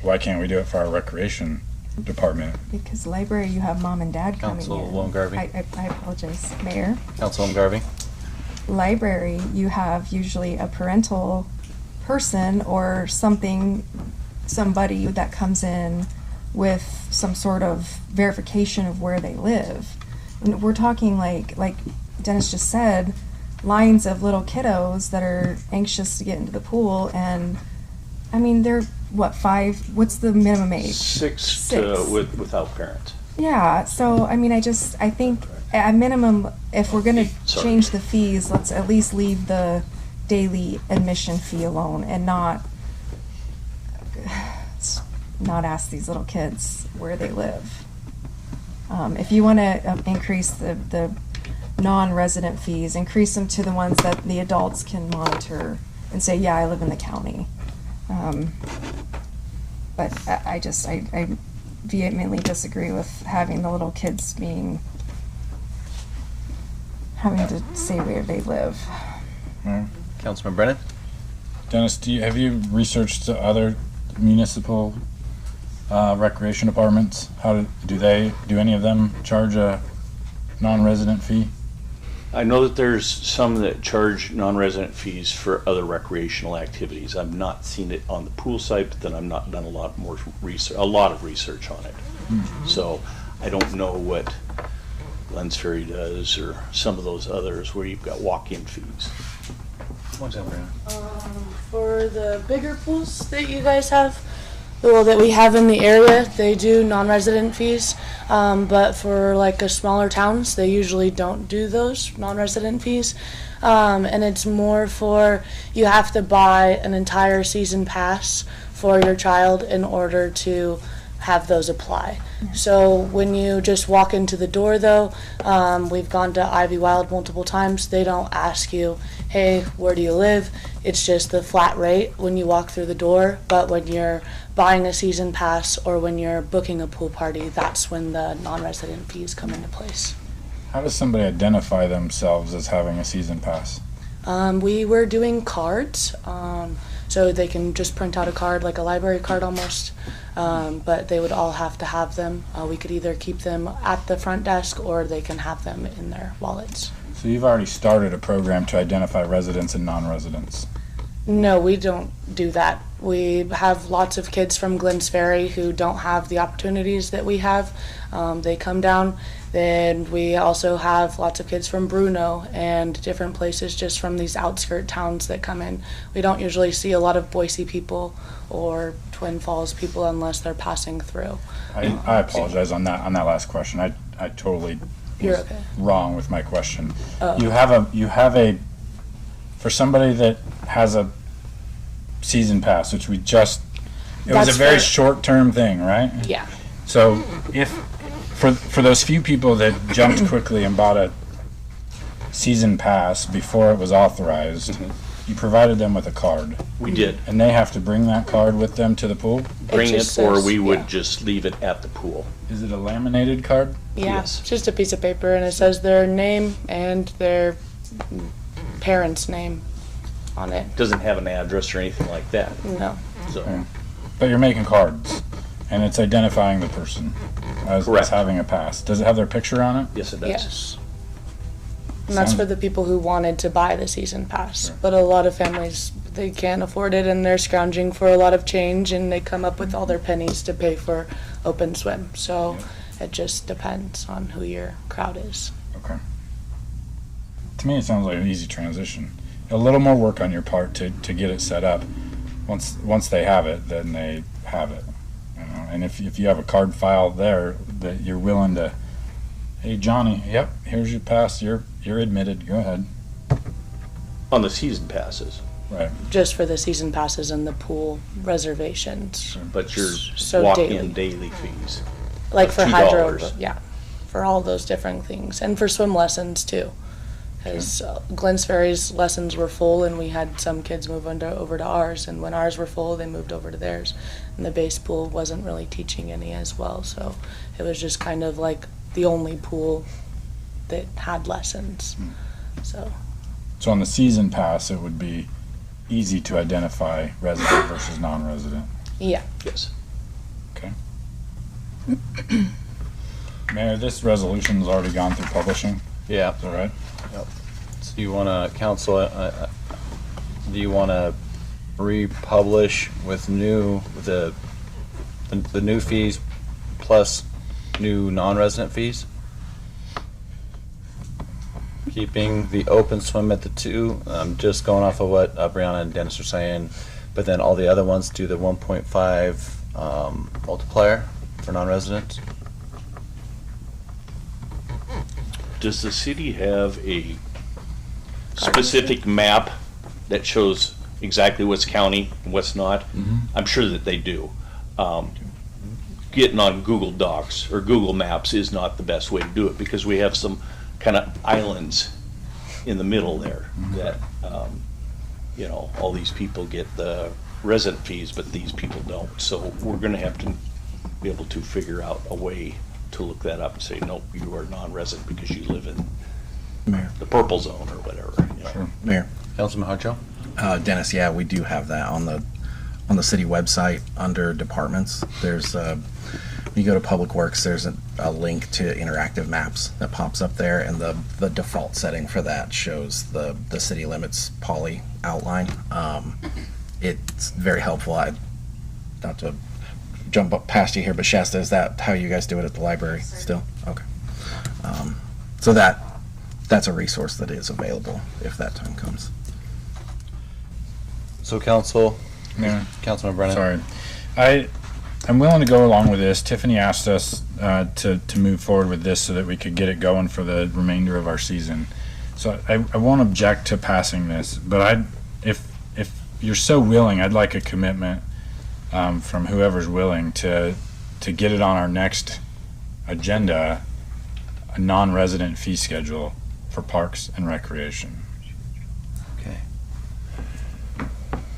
why can't we do it for our recreation department? Because library, you have mom and dad coming in. Councilwoman Garvey? I apologize, Mayor. Councilwoman Garvey? Library, you have usually a parental person or somebody that comes in with some sort of verification of where they live. And we're talking like Dennis just said, lines of little kiddos that are anxious to get into the pool, and I mean they're what, 5? What's the minimum age? 6 to without parents. Yeah, so I mean I think at minimum, if we're gonna Sorry. change the fees, let's at least leave the daily admission fee alone and not ask these little kids where they live. If you want to increase the non-resident fees, increase them to the ones that the adults can monitor and say, yeah, I live in the county. But I vehemently disagree with having the little kids having to say where they live. Councilman Brennan? Dennis, have you researched the other municipal recreation departments? How do any of them charge a non-resident fee? I know that there's some that charge non-resident fees for other recreational activities. I've not seen it on the pool site, but then I've not done a lot of research on it. So I don't know what Glens Ferry does or some of those others where you've got walk-in fees. What's that, Brianna? For the bigger pools that you guys have, well, that we have in the area, they do non-resident fees. But for like smaller towns, they usually don't do those non-resident fees. And it's more for, you have to buy an entire season pass for your child in order to have those apply. So when you just walk into the door though, we've gone to Ivy Wild multiple times, they don't ask you, hey, where do you live? It's just the flat rate when you walk through the door, but when you're buying a season pass or when you're booking a pool party, that's when the non-resident fees come into place. How does somebody identify themselves as having a season pass? We were doing cards, so they can just print out a card, like a library card almost, but they would all have to have them. We could either keep them at the front desk or they can have them in their wallets. So you've already started a program to identify residents and non-residents. No, we don't do that. We have lots of kids from Glens Ferry who don't have the opportunities that we have. They come down. Then we also have lots of kids from Bruno and different places just from these outskirt towns that come in. We don't usually see a lot of Boise people or Twin Falls people unless they're passing through. I apologize on that last question. I totally You're was okay. wrong with my question. Oh. You have a for somebody that has a season pass, which it was That's a very for- short-term thing, right? Yeah. So if for those few people that jumped quickly and bought a season pass before it was authorized, you provided them with a card, We did. and they have to bring that card with them to the pool. Bring it, just or says- we would yeah. just leave it at the pool. Is it a laminated card? Yeah, Yes. it's just a piece of paper and it says their name and their parents' name on it. Doesn't have an address or anything like that. No. So But you're making cards, and it's identifying the person as Correct. having a pass. Does it have their picture on it? yes, it does. Yes. And that's Sounds- for the people who wanted to buy the season pass. But a lot of families, they can't afford it and they're scrounging for a lot of change and they come up with all their pennies to pay for open swim. So it just depends on who your crowd is. Okay. To me, it sounds like an easy transition. A little more work on your part to get it set up. Once they have it, then they have it. You know? And if you have a card file there that you're willing to, hey Johnny, yep, here's your pass. You're admitted. Go ahead. On the season passes, Right. Just for the season passes and the pool reservations. but your So walk-in daily fees. Like Of for hydro, $2. yeah, for all those different things. And for swim lessons too. Because Glens Ferry's lessons were full and we had some kids move over to ours. And when ours were full, they moved over to theirs. And the base pool wasn't really teaching any as well. So it was just kind of like the only pool that had lessons. So, So on the season pass, it would be easy to identify resident versus non-resident. yeah. Yes. Mayor, this resolution's already gone through publishing. Yeah. Is that right? So you want to, council, do you want to republish with the new fees plus new non-resident fees? Keeping the open swim at the 2, just going off of what Brianna and Dennis are saying, but then all the other ones do the 1.5 multiplier for non-residents? Does the city have a specific map that shows exactly what's county and what's not? I'm sure that they do. Getting on Google Docs or Google Maps is not the best way to do it because we have some kind of islands in the middle there that, all these people get the resident fees, but these people don't. So we're gonna have to be able to figure out a way to look that up and say, nope, you are non-resident because you live in Mayor. the purple zone or whatever. Sure. Mayor, Councilman Harjo? Dennis, yeah, we do have that on the city website under departments. There's you go to Public Works, there's a link to interactive maps that pops up there, and the default setting for that shows the city limits poly outline. It's very helpful. Not to jump up past you here, but Shasta, is that how you guys do it at the library still? Okay. So that's a resource that is available if that time comes. So Councilman Brennan? Sorry. I'm willing to go along with this. Tiffany asked us to move forward with this so that we could get it going for the remainder of our season. So I won't object to passing this, but if you're so willing, I'd like a commitment from whoever's willing to get it on our next agenda, a non-resident fee schedule for parks and recreation. Okay.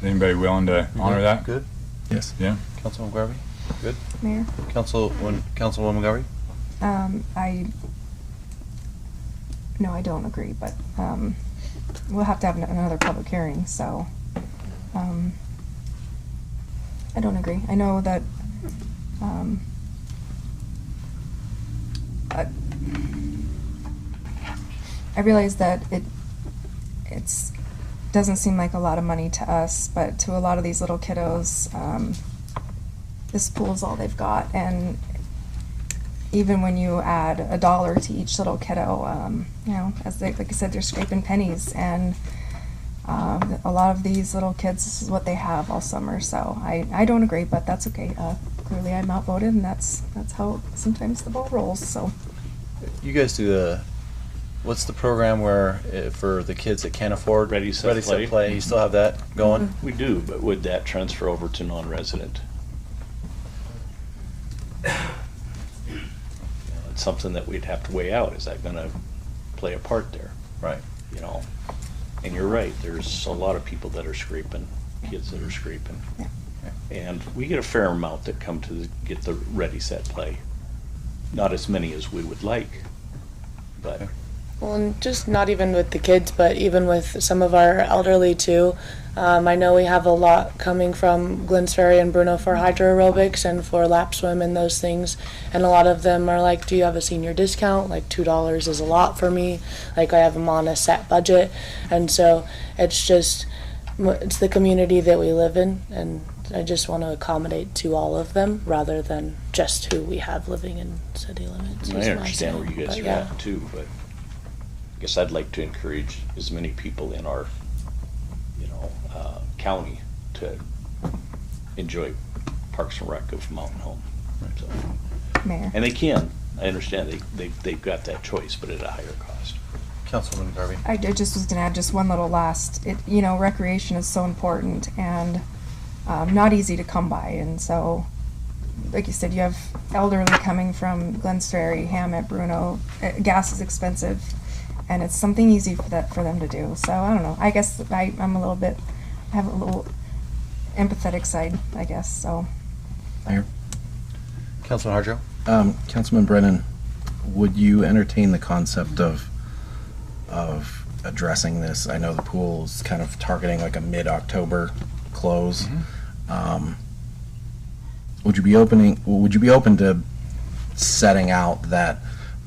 Anybody willing to honor that? Good. Yes. Yeah. Councilman Garvey? Good. Mayor? Councilwoman Garvey? No, I don't agree, but we'll have to have another public hearing, so I don't agree. I know that I realize that it's doesn't seem like a lot of money to us, but to a lot of these little kiddos, this pool's all they've got, and even when you add $1 to each little kiddo, as like I said, they're scraping pennies, and a lot of these little kids, this is what they have all summer. So I don't agree, but that's okay. Clearly, I'm outvoted, and that's how sometimes the ball rolls. So You guys do what's the program where for the kids that can't afford Ready, Set, Play? You still have that going? We do, but would that transfer over to non-resident? It's something that we'd have to weigh out. Is that going to play a part there? Right. And you're right, there's a lot of people that are scraping, kids that are scraping. Yeah. And we get a fair amount that come to get the Ready, Set, Play. Not as many as we would like, but Well, and just not even with the kids, but even with some of our elderly too. I know we have a lot coming from Glens Ferry and Bruno for hydro aerobics and for lap swim and those things. And a lot of them are like, do you have a senior discount? Like $2 is a lot for me. Like I have them on a set budget. And so it's the community that we live in. And I just want to accommodate to all of them rather than just who we have living in city limits. I is my understand where you saying. guys But are yeah. at too, but I guess I'd like to encourage as many people in our, county to enjoy Parks and Rec of Mountain Home. So, Mayor. and they can. I understand they've got that choice, but at a higher cost. Councilwoman Garvey? I just was going to add just one little last. Recreation is so important and not easy to come by. And so, like you said, you have elderly coming from Glens Ferry, Hammett, Bruno. Gas is expensive, and it's something easy for them to do. So I don't know. I guess I'm have a little empathetic side, I guess. So. Mayor? Councilman Harjo? Councilman Brennan, would you entertain the concept of addressing this? I know the pool's kind of targeting like a mid-October close. Would you be open to setting out that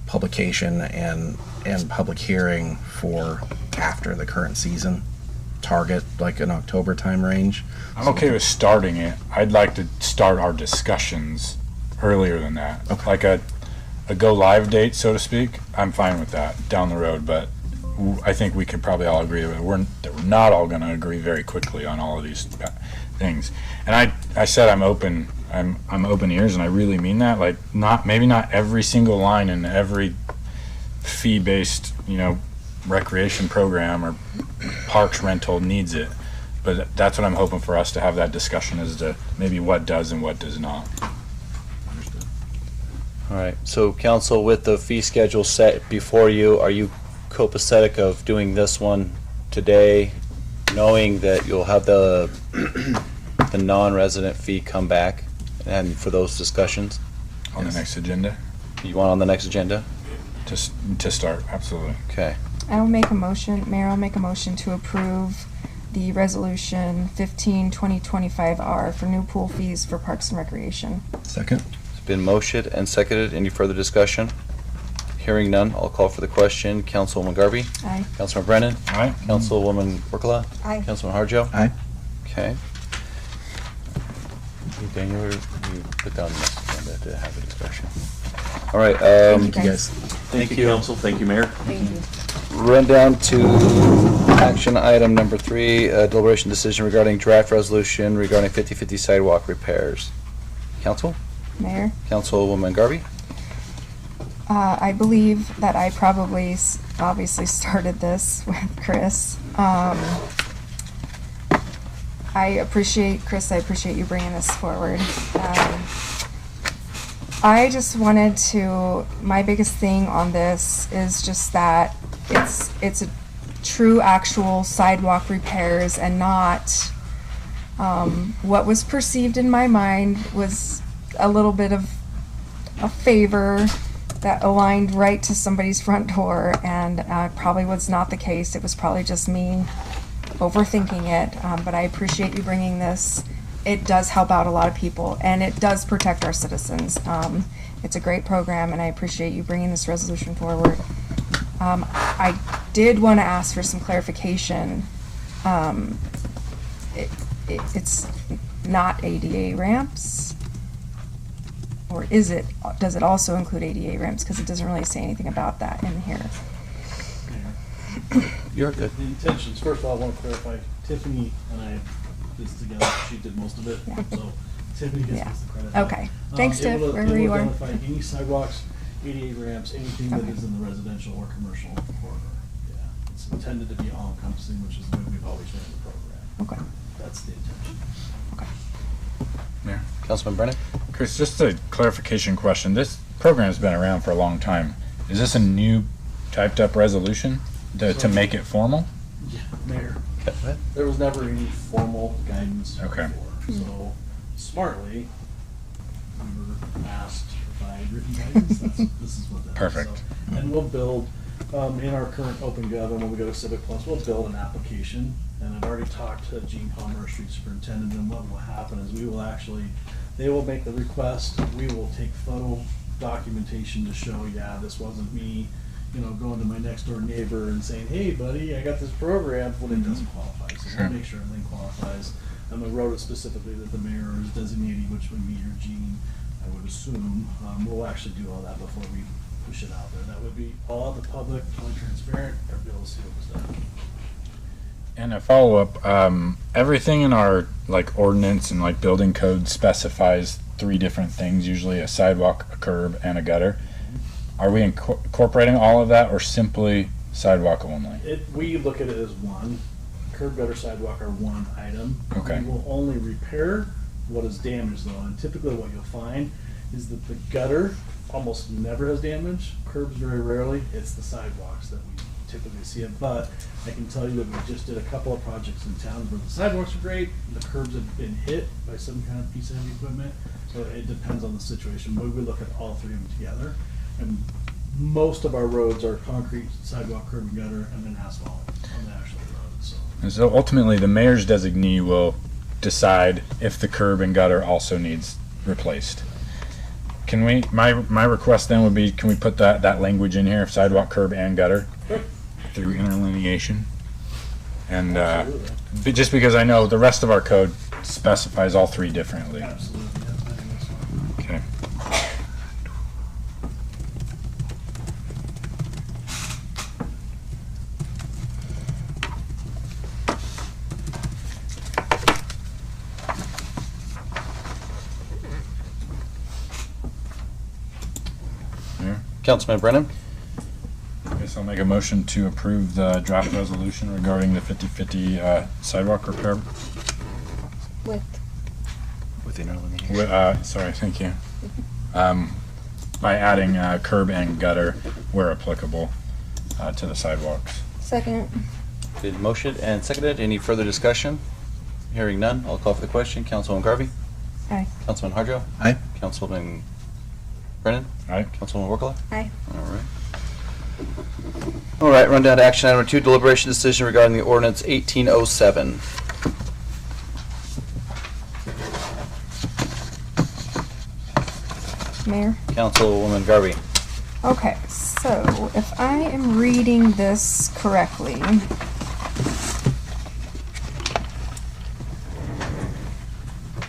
publication and public hearing for after the current season? Target like an October time range? I'm okay with starting it. I'd like to start our discussions earlier than that. Okay. Like a go live date, so to speak. I'm fine with that down the road, but I think we could probably all agree that we're not all going to agree very quickly on all of these things. And I said I'm open. I'm open ears, and I really mean that. Like maybe not every single line in every fee-based recreation program or parks rental needs it, but that's what I'm hoping for us to have that discussion as to maybe what does and what does not. Understood. All right. So council, with the fee schedule set before you, are you copacetic of doing this one today, knowing that you'll have the non-resident fee come back and for those discussions? On the next agenda? You want on the next agenda? To start, absolutely. Okay. I'll make a motion, Mayor, I'll make a motion to approve the resolution 15/2025R for new pool fees for Parks and Recreation. Second. It's been motioned and seconded. Any further discussion? Hearing none, I'll call for the question. Councilwoman Garvey? Aye. Councilman Brennan? Aye. Councilwoman Workla? Aye. Councilman Harjo? Aye. Okay. You, Daniel, you put down this agenda to have a discussion. All right, Thank you, You guys. Thank you, council. Thank you, mayor. Thank you. run down to action item number 3, deliberation decision regarding draft resolution regarding 50/50 sidewalk repairs. Council? Mayor? Councilwoman Garvey? I believe that I probably obviously started this with Chris. Chris, I appreciate you bringing this forward. I just wanted to, my biggest thing on this is just that it's a true actual sidewalk repairs and not, what was perceived in my mind was a little bit of a favor that aligned right to somebody's front door, and probably was not the case. It was probably just me overthinking it, but I appreciate you bringing this. It does help out a lot of people, and it does protect our citizens. It's a great program, and I appreciate you bringing this resolution forward. I did want to ask for some clarification. It's not ADA ramps? Or is it, does it also include ADA ramps? Because it doesn't really say anything about that in here. You're good. The intentions, first of all, I want to clarify, Tiffany and I put this together, she did most of it, Yeah. so Tiffany gets Yeah. most of the credit. Okay. Thanks, Tiff, Able to- wherever able you to are. Identify any sidewalks, ADA ramps, anything that Okay. is in the residential or commercial corridor. Yeah, it's intended to be all encompassing, which is the way we've always ran the program. Okay. That's the intention. Okay. Mayor. Councilman Brennan? Chris, just a clarification question. This program's been around for a long time. Is this a new typed up resolution to make it formal? Yeah, Mayor, Okay. there was never any formal guidance Okay. before, so smartly, we were asked to provide written guidance, this is what that is. Perfect. So, and we'll build, in our current open gov, and when we go to Civic Plus, we'll build an application, and I've already talked to Gene Palmer, our street superintendent, and what will happen is we will actually, they will make the request, we will take photo documentation to show, yeah, this wasn't me, going to my next door neighbor and saying, hey buddy, I got this program, well, it doesn't qualify, so Sure. we'll make sure everything qualifies. And I wrote it specifically that the mayor is designating, which would be your Gene, I would assume. We'll actually do all that before we push it out there. That would be all out the public, totally transparent, everybody will see what was done. And a follow-up, everything in our ordinance and building code specifies 3 different things, usually a sidewalk, a curb, and a gutter. Are we incorporating all of that or simply sidewalk only? We look at it as one. Curb, gutter, sidewalk are one item. Okay. We will only repair what is damaged though, and typically what you'll find is that the gutter almost never has damage, curbs very rarely, it's the sidewalks that we typically see it. But I can tell you that we just did a couple of projects in town where the sidewalks are great, the curbs have been hit by some kind of piece of heavy equipment, so it depends on the situation, but we look at all 3 of them together. And most of our roads are concrete, sidewalk, curb, and gutter, and then asphalt on the actual road, so. And so ultimately, the mayor's designee will decide if the curb and gutter also needs replaced. Can we, my request then would be, can we put that language in here, sidewalk, curb, and gutter? Through interlineation? And, Absolutely. just because I know the rest of our code specifies all 3 differently. Absolutely, that's my next one. Okay. Councilman Brennan? I guess I'll make a motion to approve the draft resolution regarding the 50/50 sidewalk repair. With interlineation. Sorry, thank you. By adding curb and gutter where applicable to the sidewalks. Second. Been motioned and seconded. Any further discussion? Hearing none, I'll call for the question. Councilwoman Garvey? Aye. Councilman Harjo? Aye. Councilman Brennan? Aye. Councilwoman Workla? Aye. All right. All right, run down to action item 2, deliberation decision regarding the ordinance 1807. Mayor? Councilwoman Garvey. Okay, so if I am reading this correctly,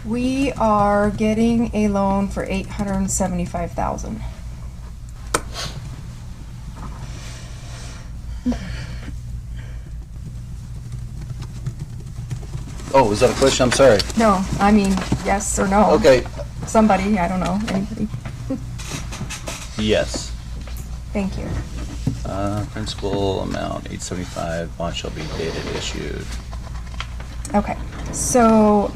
we are getting a loan for $875,000. Oh, is that a question? I'm sorry. No, I mean, yes or no. Okay, Somebody, I don't know, anybody. yes. Thank you. Principal amount 875, bond shall be dated issued. Okay, so,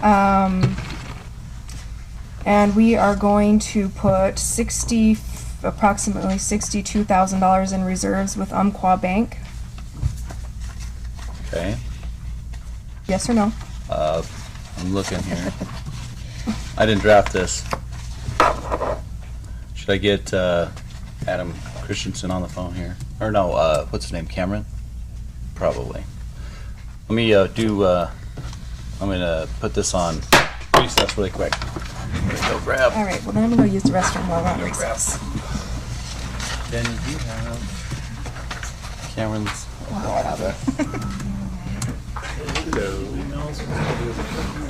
and we are going to put approximately $62,000 in reserves with Umpqua Bank. Okay. Yes or no? I'm looking here. I didn't draft this. Should I get Adam Christensen on the phone here? Or no, what's his name, Cameron? Probably. Let me I'm gonna put this on recess really quick. Go grab. All right, well then I'm gonna go use the restroom while we're on recess. Then you have Cameron's. Oh, I have it.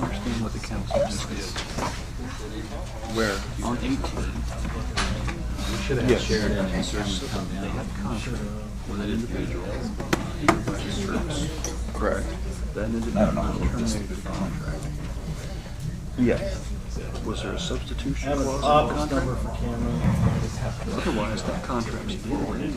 Understand what the council just did. Where? On 18. We should have shared it and certainly come down. They have contract with an individual. Correct. That individual terminated the contract. Yes. Was there a substitution Have an clause in the office number contract? for Cameron. Otherwise, that contract's void.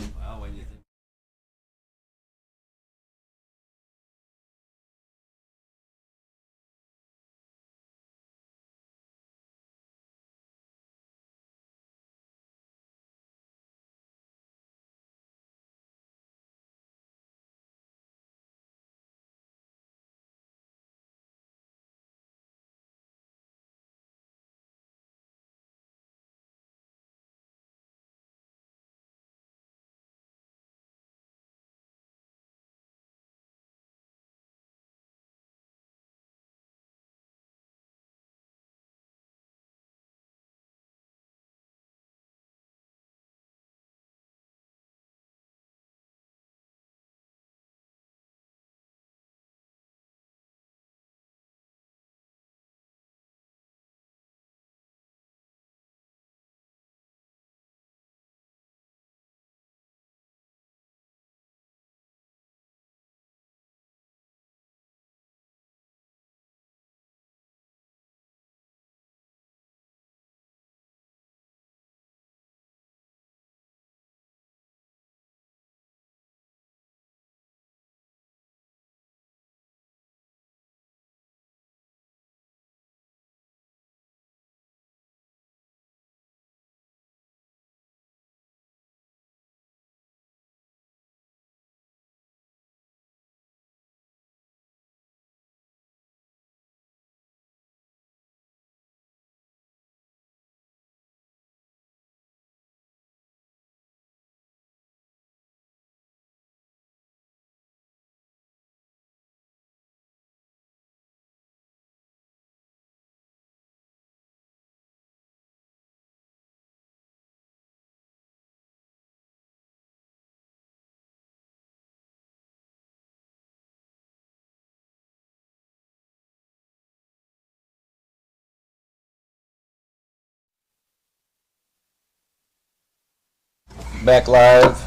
Back live.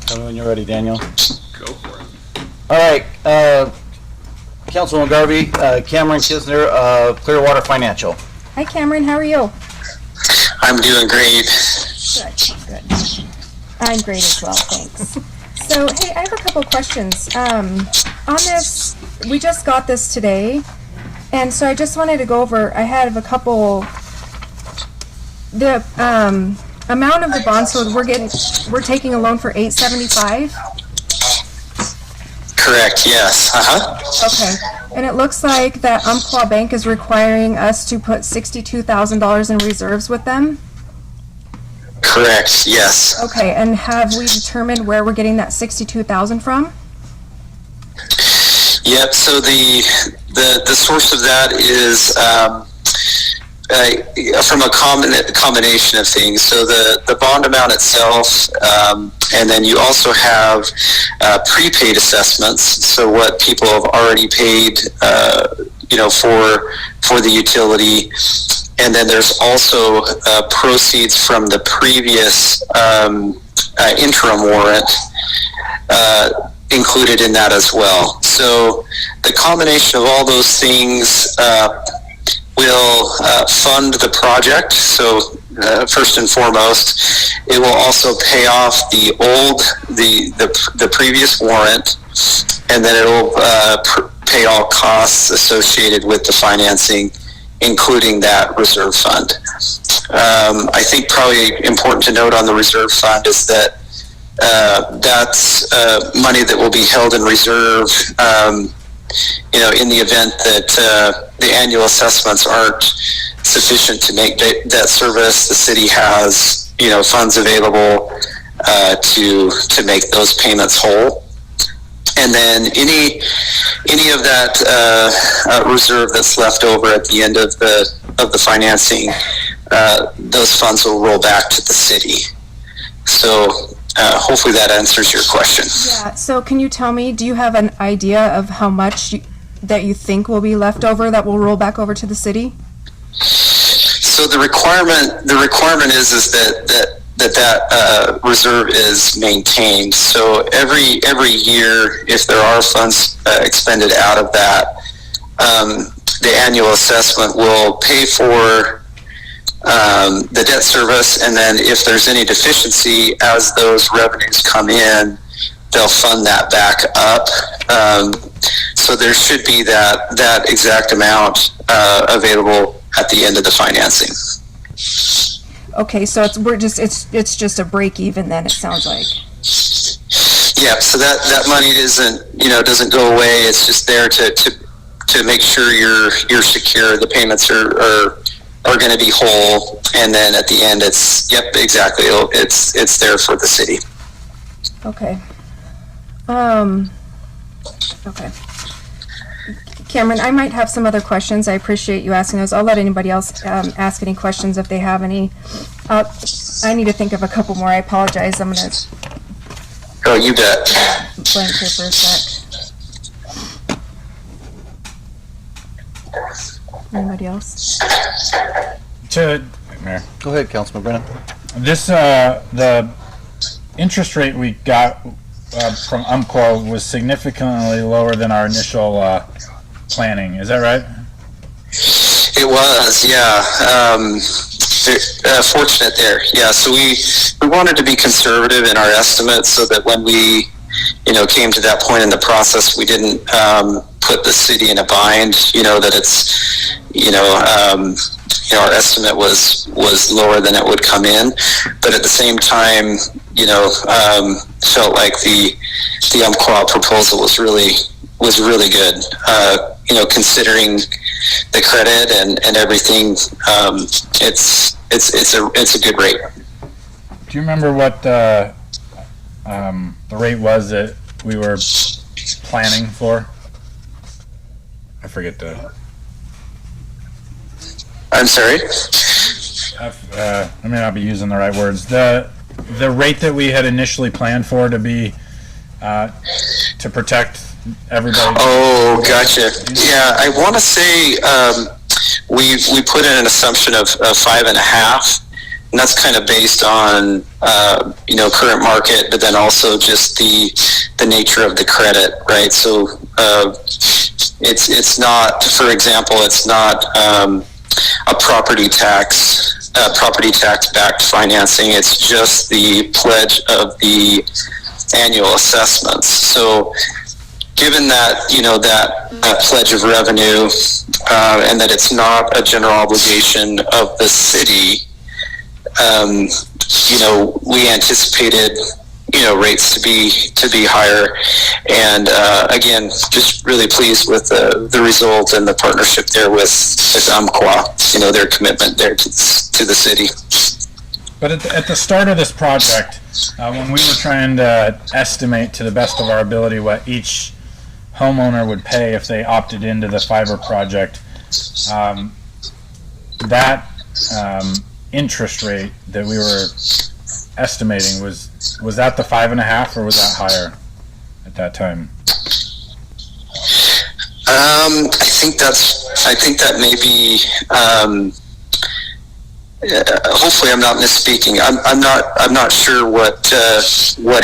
Tell me when you're ready, Daniel. Go for it. All right, Councilwoman Garvey, Cameron Kisner, Clearwater Financial. Hi Cameron, how are you? I'm doing great. Good. I'm great as well, thanks. So, hey, I have a couple questions. On this, we just got this today, and so I just wanted to go over, I have a couple, the amount of the bond, so we're taking a loan for $875. Correct, yes. Okay, and it looks like that Umpqua Bank is requiring us to put $62,000 in reserves with them. correct, yes. Okay, and have we determined where we're getting that 62,000 from? Yep, so the source of that is from a combination of things. So the bond amount itself, and then you also have prepaid assessments. So what people have already paid, for the utility. And then there's also proceeds from the previous interim warrant included in that as well. So the combination of all those things will fund the project. So first and foremost, it will also pay off the previous warrant, and then it will pay all costs associated with the financing, including that reserve fund. I think probably important to note on the reserve fund is that that's money that will be held in reserve, in the event that the annual assessments aren't sufficient to make debt service. The city has, funds available to make those payments whole. And then any of that reserve that's left over at the end of the financing, those funds will roll back to the city. So hopefully that answers your question. Yeah, so can you tell me, do you have an idea of how much that you think will be left over that will roll back over to the city? So the requirement is that reserve is maintained. So every year, if there are funds expended out of that, the annual assessment will pay for the debt service, and then if there's any deficiency as those revenues come in, they'll fund that back up. So there should be that exact amount available at the end of the financing. Okay, so it's just a break even then, it sounds like. Yeah, so that money doesn't go away. It's just there to make sure you're secure. The payments are going to be whole, and then at the end, it's exactly. It's there for the city. Okay. Okay. Cameron, I might have some other questions. I appreciate you asking those. I'll let anybody else ask any questions if they have any. I need to think of a couple more. I apologize. I'm going to. Oh, you bet. Blank here for a sec. Anybody else? Mayor. Go ahead, Councilman Brennan. This, the interest rate we got from Umpqua was significantly lower than our initial planning. Is that right? It was, yeah. Fortunate there. Yeah, so we wanted to be conservative in our estimates so that when we, came to that point in the process, we didn't put the city in a bind, that it's, our estimate was lower than it would come in. But at the same time, felt like the Umpqua proposal was really good. Considering the credit and everything, it's a good rate. Do you remember what the rate was that we were planning for? I forget the. I'm sorry? I may not be using the right words. The rate that we had initially planned for to be to protect everybody. Oh, gotcha. Yeah, I want to say we put in an assumption of 5.5, and that's kind of based on current market, but then also just the nature of the credit, right? So it's not, for example, it's not a property tax backed financing. It's just the pledge of the annual assessments. So given that, that pledge of revenue, and that it's not a general obligation of the city, we anticipated, rates to be higher. And again, just really pleased with the result and the partnership there with Umpqua, their commitment there to the city. But at the start of this project, when we were trying to estimate to the best of our ability what each homeowner would pay if they opted into the fiber project, that interest rate that we were estimating was that the 5.5 or was that higher at that time? I think that may be. Hopefully, I'm not misspeaking. I'm not sure what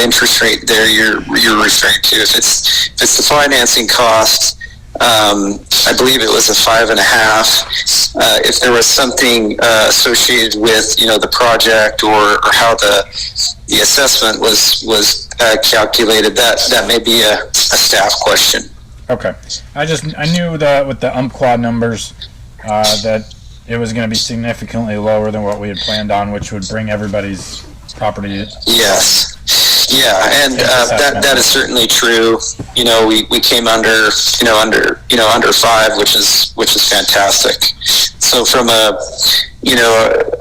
interest rate there you're referring to. If it's the financing cost, I believe it was a 5.5. If there was something associated with the project or how the assessment was calculated, that may be a staff question. Okay, I knew that with the UMQUAD numbers that it was going to be significantly lower than what we had planned on, which would bring everybody's property. Yes. Yeah, and that is certainly true. We came under 5, which is fantastic. So from our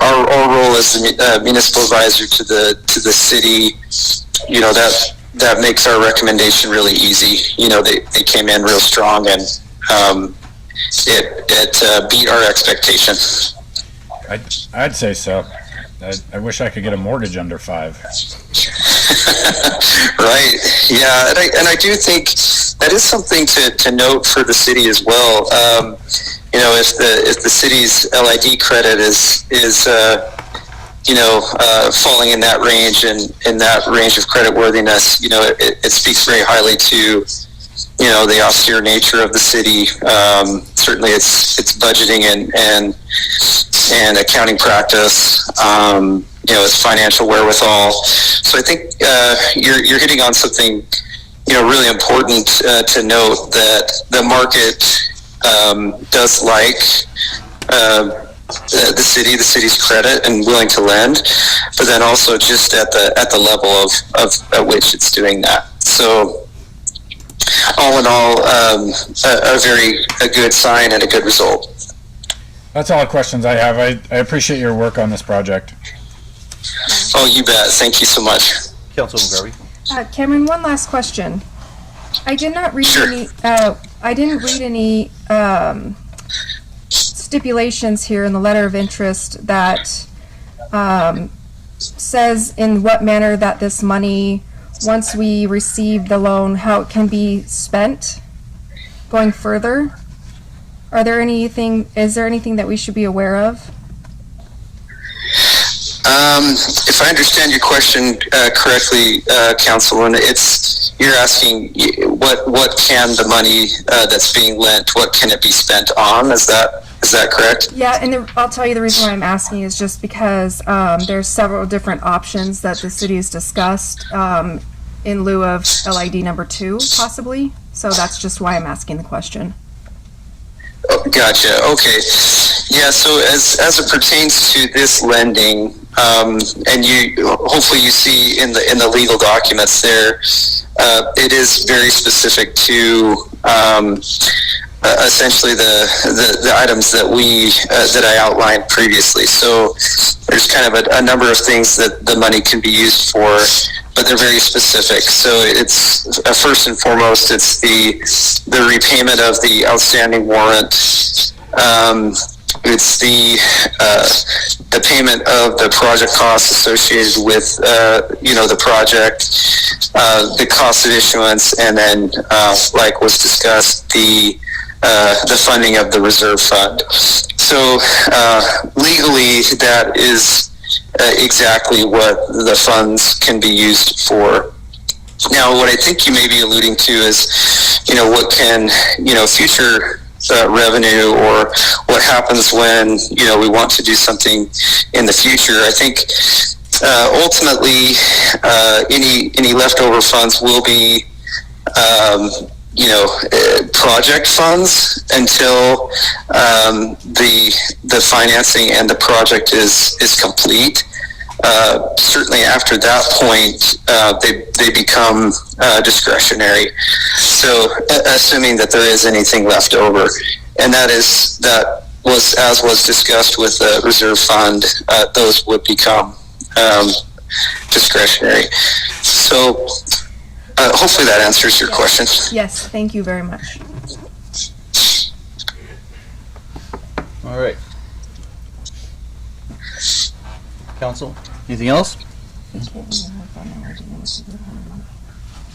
role as the municipal advisor to the city, that makes our recommendation really easy. They came in real strong, and it beat our expectation. I'd say so. I wish I could get a mortgage under 5. Right. Yeah, and I do think that is something to note for the city as well. If the city's LID credit is falling in that range and in that range of credit worthiness, it speaks very highly to the austere nature of the city. Certainly its budgeting and accounting practice, its financial wherewithal. So I think you're hitting on something really important to note, that the market does like the city's credit and willing to lend, but then also just at the level of at which it's doing that. So all in all, a good sign and a good result. That's all the questions I have. I appreciate your work on this project. Oh, you bet. Thank you so much. Councilwoman Garvey. Cameron, one last question. I did not read any. I didn't read any stipulations here in the letter of interest that says in what manner that this money, once we receive the loan, how it can be spent going further. Is there anything that we should be aware of? If I understand your question correctly, Councilwoman, you're asking what can the money that's being lent, what can it be spent on? Is that correct? Yeah, and I'll tell you the reason why I'm asking is just because there's several different options that the city has discussed in lieu of LID number 2, possibly. So that's just why I'm asking the question. Oh, gotcha. Okay. Yeah. So as it pertains to this lending, and hopefully you see in the legal documents there, it is very specific to essentially the items that I outlined previously. So there's kind of a number of things that the money can be used for, but they're very specific. So it's first and foremost, it's the repayment of the outstanding warrant. It's the payment of the project costs associated with the project, the cost of issuance, and then like was discussed, the funding of the reserve fund. So legally, that is exactly what the funds can be used for. Now, what I think you may be alluding to is, what can, future revenue, or what happens when, we want to do something in the future. I think ultimately any leftover funds will be project funds until the financing and the project is complete. Certainly after that point, they become discretionary. So assuming that there is anything left over, and that was as was discussed with the reserve fund, those would become discretionary. So hopefully that answers your question. Yes, thank you very much. All right. Council, anything else?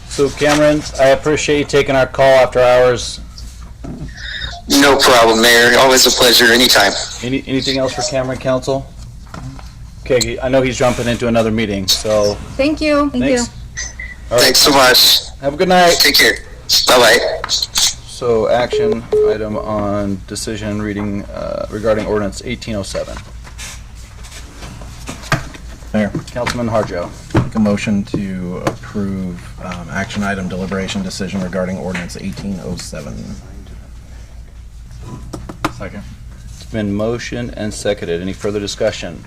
So Cameron, I appreciate you taking our call after hours. No problem, Mayor. Always a pleasure. Anytime. Anything else for Cameron, Council? Okay, I know he's jumping into another meeting, so Thank you. Thank thanks. you. All right. Thanks so much. Have a good night. Take care. Bye-bye. So action item on decision reading regarding ordinance 1807. Mayor, Councilman Harjo. make a motion to approve action item deliberation decision regarding ordinance 1807. Second. It's been motioned and seconded. Any further discussion?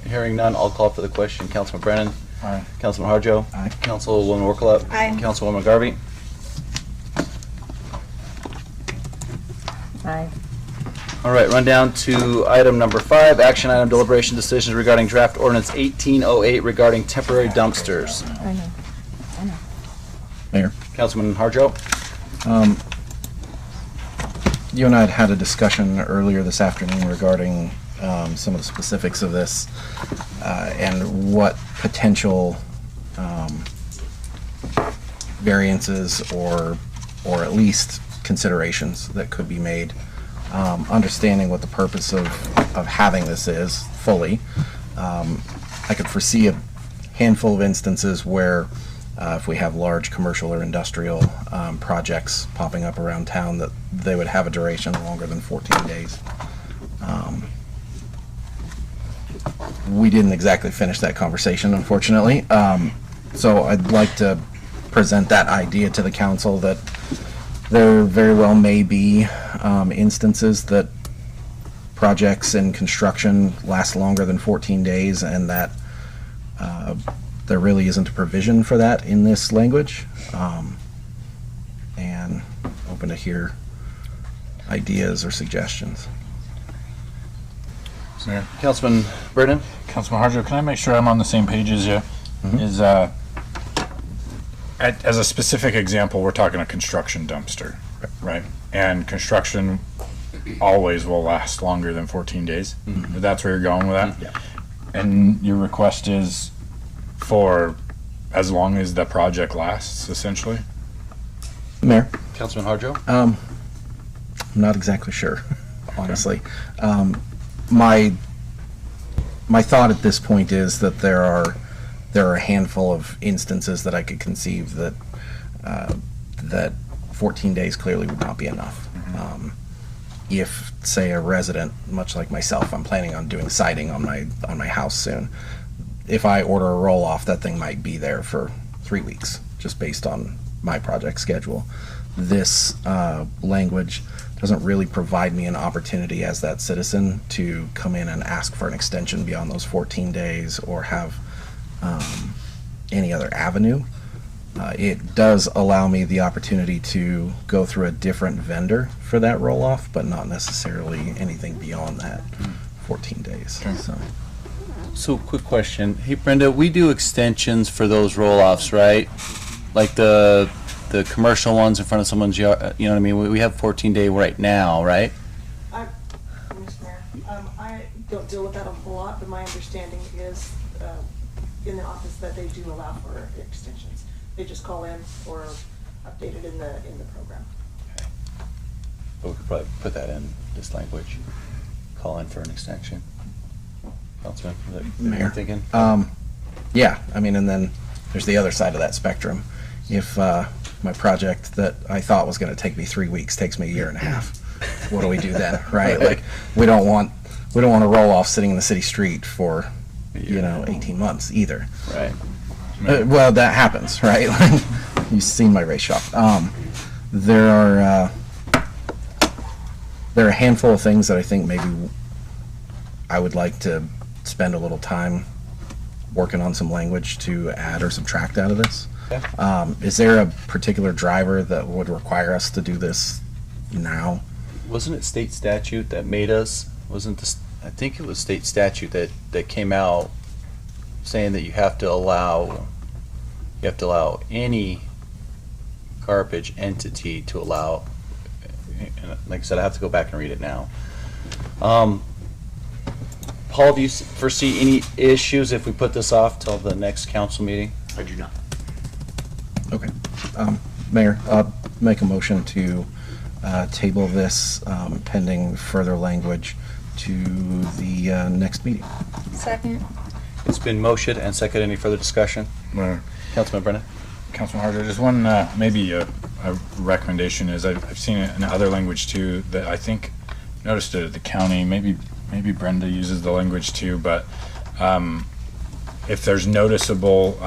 Hearing none, I'll call for the question. Councilman Brennan? Aye. Councilman Harjo? Aye. Councilwoman Workla? Aye. Councilwoman Garvey? Bye. All right, run down to item number 5, action item deliberation decisions regarding draft ordinance 1808 regarding temporary dumpsters. I know. Mayor, Councilman Harjo? you and I had a discussion earlier this afternoon regarding some of the specifics of this and what potential variances or at least considerations that could be made. Understanding what the purpose of having this is fully, I could foresee a handful of instances where if we have large commercial or industrial projects popping up around town, that they would have a duration longer than 14 days. We didn't exactly finish that conversation, unfortunately. So I'd like to present that idea to the council that there very well may be instances that projects in construction last longer than 14 days and that there really isn't a provision for that in this language. And open to hear ideas or suggestions. Mayor. Councilman Brennan? Councilman Harjo, can I make sure I'm on the same page as you? Is as a specific example, we're talking a construction dumpster, right? And construction always will last longer than 14 days. If that's where you're going with that. Yeah. And your request is for as long as the project lasts, essentially. Mayor? Councilman Harjo? I'm not exactly sure, honestly. My thought at this point is that there are a handful of instances that I could conceive that that 14 days clearly would not be enough. If, say, a resident, much like myself, I'm planning on doing siding on my house soon. If I order a roll-off, that thing might be there for 3 weeks, just based on my project schedule. This language doesn't really provide me an opportunity as that citizen to come in and ask for an extension beyond those 14 days or have any other avenue. It does allow me the opportunity to go through a different vendor for that roll-off, but not necessarily anything beyond that 14 days. So, quick question. Hey, Brenda, we do extensions for those roll-offs, right? Like the commercial ones in front of someone's yard, you know what I mean? We have 14-day right now, right? Mr. Mayor, I don't deal with that a whole lot, but my understanding is in the office that they do allow for extensions. They just call in or update it in the program. Okay. But we could probably put that in this language. Call in for an extension. Councilman, is that what Mayor. you're thinking? Yeah, I mean, and then there's the other side of that spectrum. If my project that I thought was going to take me 3 weeks takes me a year and a half, what do we do then, right? Like, we don't want a roll-off sitting in the city street for 18 months either. Right. Well, that happens, right? You've seen my race shop. There are a handful of things that I think maybe I would like to spend a little time working on some language to add or subtract out of this. Okay. Is there a particular driver that would require us to do this now? Wasn't it state statute that made us? I think it was state statute that came out saying that you have to allow any garbage entity to allow, and like I said, I have to go back and read it now. Paul, do you foresee any issues if we put this off till the next council meeting? I do not. Okay. Mayor, make a motion to table this pending further language to the next meeting. Second. It's been motioned and seconded. Any further discussion? Councilman Brennan? Councilman Harder, just one, maybe a recommendation is, I've seen it in other language too, that I think, noticed it at the county, maybe Brenda uses the language too, but if there's noticeable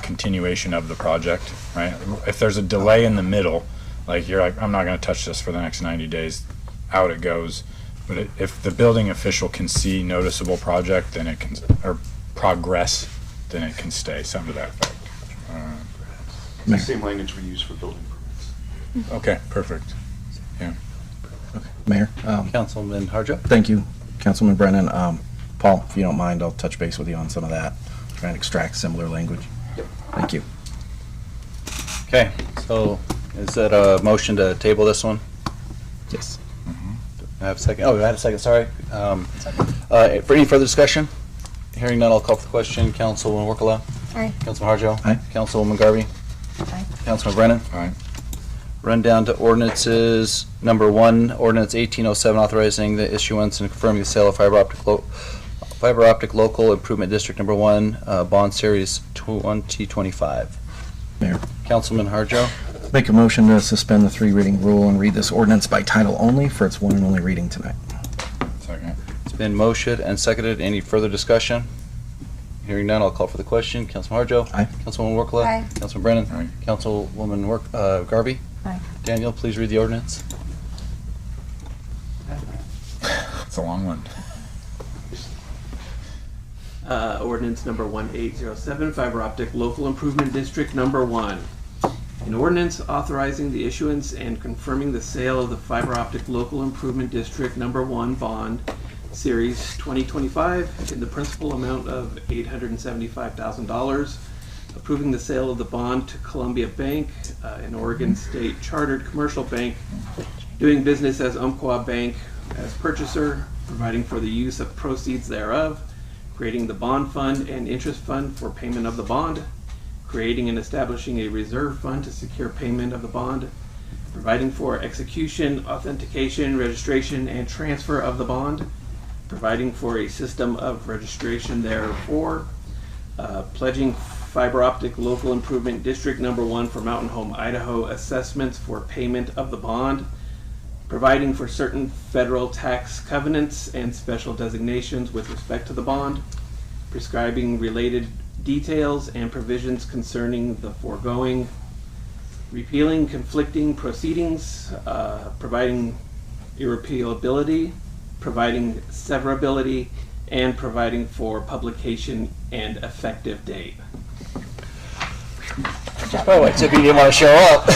continuation of the project, right? If there's a delay in the middle, like you're like, I'm not gonna touch this for the next 90 days, out it goes. But if the building official can see noticeable project, then it can, or progress, then it can stay, something to that effect. It's the same language we use for building permits. Okay, perfect. Yeah. Okay. Mayor? Councilman Harjo? Thank you, Councilman Brennan. Paul, if you don't mind, I'll touch base with you on some of that. Try and extract similar language. Yep. Thank you. Okay, so is that a motion to table this one? Yes. I have a second. Oh, I had a second, sorry. For any further discussion? Hearing none, I'll call for the question. Councilwoman Workala? Aye. Councilman Harjo? Aye. Councilwoman Garvey? Aye. Councilman Brennan? Aye. Run down to ordinances. Number 1, Ordinance 1807, authorizing the issuance and confirming the sale of fiber optic local improvement district number 1, bond series 2025. Mayor. Councilman Harjo? Make a motion to suspend the 3 reading rule and read this ordinance by title only for its one and only reading tonight. Second. It's been motioned and seconded. Any further discussion? Hearing none, I'll call for the question. Councilman Harjo? Aye. Councilwoman Workla? Aye. Councilman Brennan? Aye. Councilwoman Garvey? Aye. Daniel, please read the ordinance. It's a long one. Ordinance number 1807, fiber optic local improvement district number 1. An ordinance authorizing the issuance and confirming the sale of the fiber optic local improvement district number 1 bond series 2025 in the principal amount of $875,000, approving the sale of the bond to Columbia Bank, an Oregon State chartered commercial bank, doing business as Umpqua Bank as purchaser, providing for the use of proceeds thereof, creating the bond fund and interest fund for payment of the bond, creating and establishing a reserve fund to secure payment of the bond, providing for execution, authentication, registration, and transfer of the bond, providing for a system of registration therefore, pledging fiber optic local improvement district number 1 for Mountain Home, Idaho assessments for payment of the bond, providing for certain federal tax covenants and special designations with respect to the bond, prescribing related details and provisions concerning the foregoing, repealing conflicting proceedings, providing irrepealability, providing severability, and providing for publication and effective date. Oh, it took you didn't want to show up.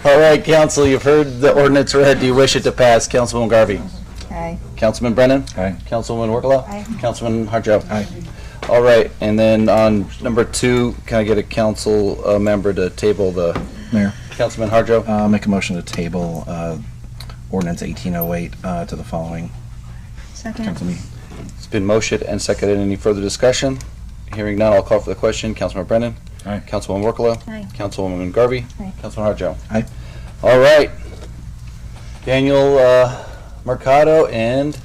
All right, council, you've heard the ordinance read. Do you wish it to pass? Councilwoman Garvey? Aye. Councilman Brennan? Aye. Councilwoman Workla? Aye. Councilman Harjo? Aye. All right, and then on number 2, can I get a council member to table the, Mayor. Councilman Harjo? Make a motion to table ordinance 1808 to the following Second. council meeting. It's been motioned and seconded. Any further discussion? Hearing none, I'll call for the question. Councilman Brennan? Aye. Councilwoman Workla? Aye. Councilwoman Garvey? Aye. Councilman Harjo? Aye. All right. Daniel Mercado and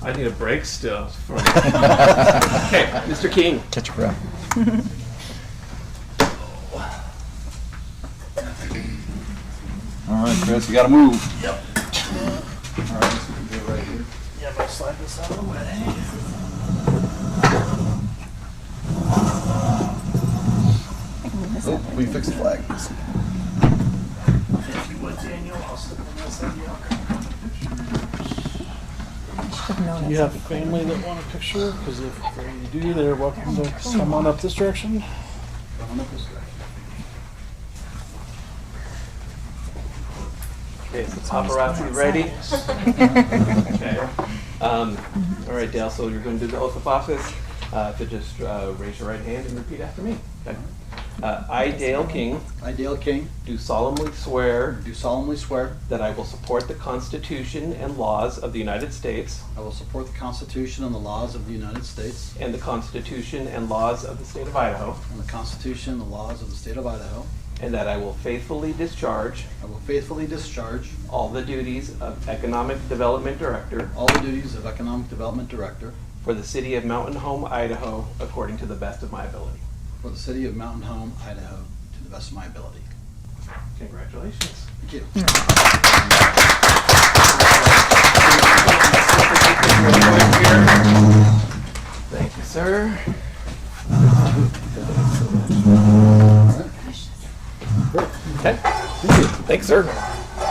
I need a break still. Okay, Mr. King. Catch your breath. all right, Chris, you got to move. Yeah, but slide this out of the way. Oh, will you fix the flag? If you would, Daniel, I'll slip this in the Should've known Do you it's- have family that want a picture? Because if you do, they're welcome to come on up this direction. Okay, so paparazzi ready? Okay. All right, Dale, so you're going to do the oath of office. To just raise your right hand and repeat after me. Okay. I, Dale King, I, Dale King, do solemnly swear do solemnly swear that I will support the Constitution and laws of the United States I will support the Constitution and the laws of the United States and the Constitution and laws of the state of Idaho, and the Constitution and the laws of the state of Idaho. and that I will faithfully discharge I will faithfully discharge all the duties of Economic Development Director all the duties of Economic Development Director for the city of Mountain Home, Idaho, according to the best of my ability. for the city of Mountain Home, Idaho, to the best of my ability. Congratulations. Thank you. Thank you, sir. Okay. Thanks, sir.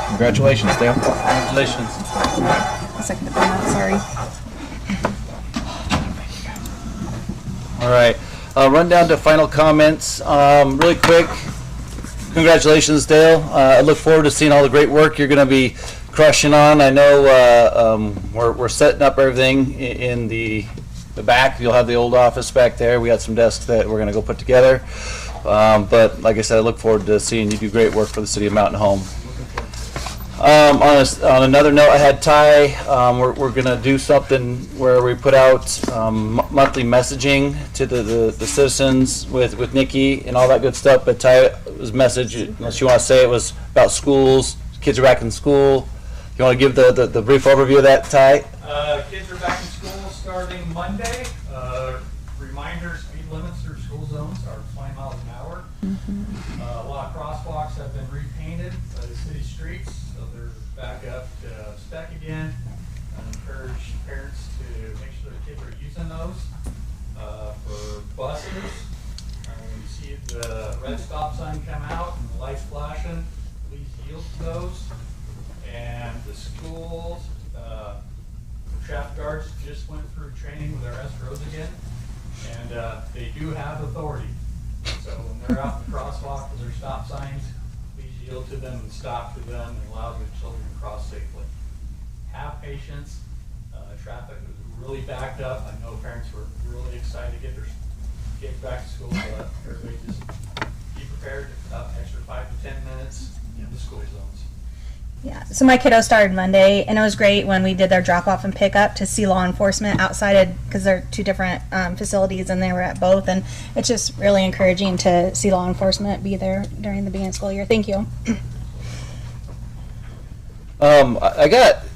Congratulations, Dale. Congratulations. A second to burn that, sorry. All right, run down to final comments. Really quick, congratulations, Dale. I look forward to seeing all the great work you're going to be crushing on. I know we're setting up everything in the back. You'll have the old office back there. We got some desks that we're going to go put together. But like I said, I look forward to seeing you do great work for the city of Mountain Home. On another note, I had Ty, we're going to do something where we put out monthly messaging to the citizens with Nikki and all that good stuff. But Ty's message, unless you want to say it, was about schools. Kids are back in school. You want to give the brief overview of that, Ty? Kids are back in school starting Monday. Reminders, speed limits through school zones are 20 miles an hour. A lot of crosswalks have been repainted by the city streets, so they're back up to spec again. I encourage parents to make sure their kids are using those. For buses, when you see the red stop sign come out and the lights flashing, please yield to those. And the schools, the traffic guards just went through training with our SROs again, and they do have authority. So when they're out in the crosswalk with their stop signs, please yield to them and stop to them and allow their children to cross safely. Have patience. Traffic was really backed up. I know parents were really excited to get their kids back to school, but everybody just be prepared. About an extra 5 to 10 minutes in the school zones. Yeah, so my kiddo started Monday, and it was great when we did their drop-off and pick-up to see law enforcement outside, because they're two different facilities, and they were at both, and it's just really encouraging to see law enforcement be there during the beginning of school year. Thank you.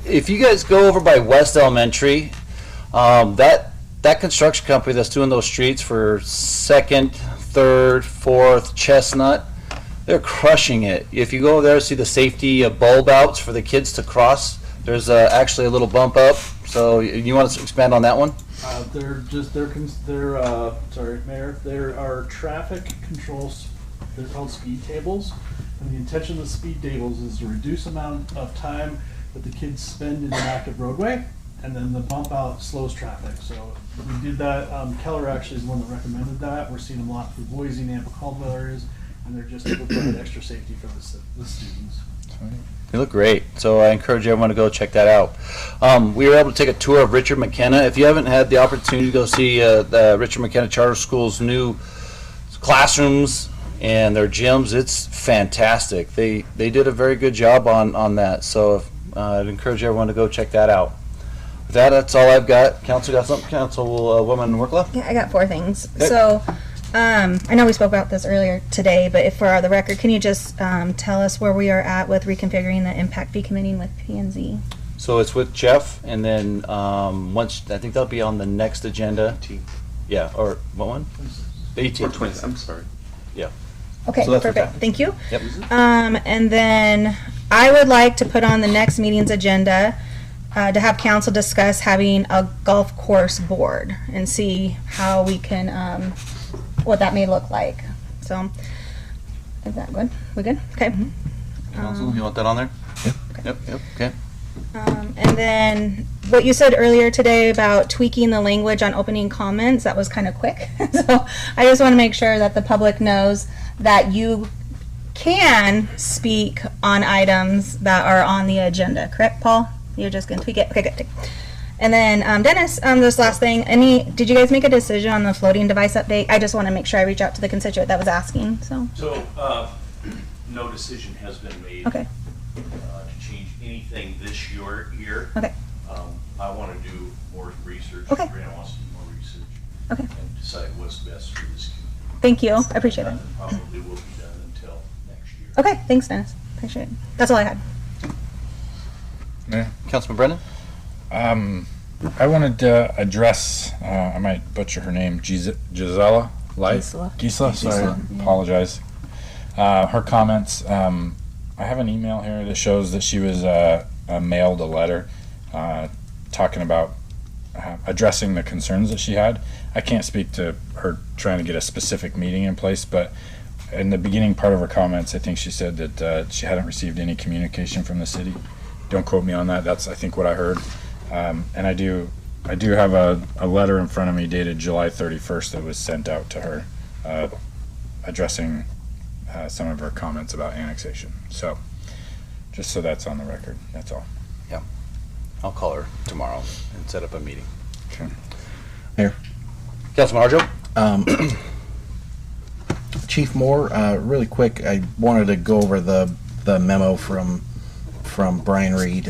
If you guys go over by West Elementary, that construction company that's doing those streets for 2nd, 3rd, 4th, Chestnut, they're crushing it. If you go over there, see the safety bulb outs for the kids to cross. There's actually a little bump up. So you want to expand on that one? Sorry, Mayor. There are traffic controls. They're called speed tables, and the intention of the speed tables is to reduce amount of time that the kids spend in an active roadway, and then the bump out slows traffic. So we did that. Keller actually is the one that recommended that. We're seeing them a lot through Boise and Nampa Caldwell areas, and they're just to provide extra safety for the students. They look great, so I encourage everyone to go check that out. We were able to take a tour of Richard McKenna. If you haven't had the opportunity to go see the Richard McKenna Charter School's new classrooms and their gyms, it's fantastic. They did a very good job on that, so I'd encourage everyone to go check that out. With that, that's all I've got. Council got something? Councilwoman Workla? Yeah, I got 4 things. Okay. So, I know we spoke about this earlier today, but if for the record, can you just tell us where we are at with reconfiguring the impact fee committee with P&Z? So it's with Jeff, and then once, I think that'll be on the next agenda. 18. Yeah, or what one? 18. Or 20, I'm sorry. Yeah. Okay, So that's what's perfect. happening. Thank you. Yep. And then I would like to put on the next meeting's agenda to have council discuss having a golf course board and see how we can, what that may look like. So, is that good? We good? Okay. Council, you want that on there? Yep, okay. And then what you said earlier today about tweaking the language on opening comments, that was kind of quick. So I just want to make sure that the public knows that you can speak on items that are on the agenda. Correct, Paul? You're just going to tweak it? Okay, good. And then, Dennis, this last thing, did you guys make a decision on the floating device update? I just want to make sure I reach out to the constituent that was asking, so. So, no decision has been made. Okay. To change anything this year. Okay. I want to do more research. Okay. Brianna wants to do more research. Okay. And decide what's best for this community. Thank you. I appreciate it. Nothing probably will be done until next year. Okay. Thanks, Dennis. Appreciate it. That's all I had. Yeah. Councilman Brennan? I wanted to address, I might butcher her name, Gisela Light? Gisela, sorry, apologize. Her comments, I have an email here that shows that she was mailed a letter talking about addressing the concerns that she had. I can't speak to her trying to get a specific meeting in place, but in the beginning part of her comments, I think she said that she hadn't received any communication from the city. Don't quote me on that. That's, I think, what I heard. And I do have a letter in front of me dated July 31st that was sent out to her addressing some of her comments about annexation. So, just so that's on the record, that's all. Yeah. I'll call her tomorrow and set up a meeting. Okay. Mayor. Councilman Harjo? Chief Moore, really quick, I wanted to go over the memo from Brian Reed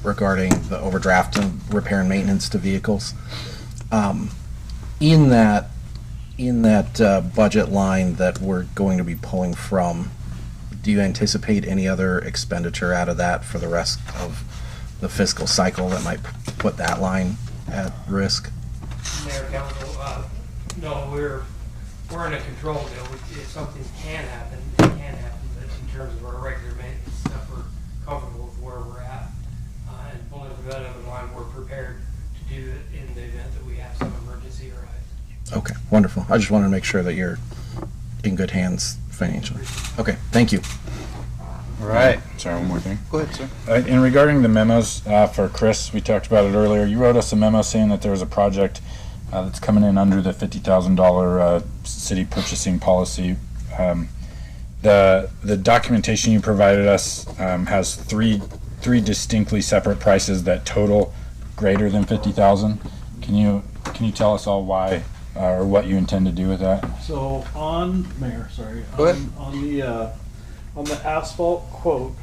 regarding the overdraft and repair and maintenance to vehicles. In that budget line that we're going to be pulling from, do you anticipate any other expenditure out of that for the rest of the fiscal cycle that might put that line at risk? Mayor, Council, no, we're in a control deal. If something can happen, it can happen, but in terms of our regular maintenance stuff, we're comfortable with where we're at. And pulling that other line, we're prepared to do it in the event that we have some emergency arise. Okay, wonderful. I just wanted to make sure that you're in good hands financially. Okay, thank you. All right. Sorry, one more thing. Go ahead, sir. In regarding the memos for Chris, we talked about it earlier. You wrote us a memo saying that there was a project that's coming in under the $50,000 city purchasing policy. The documentation you provided us has three distinctly separate prices that total greater than $50,000. Can you tell us all why or what you intend to do with that? So Mayor, sorry. Go ahead. On the asphalt quote,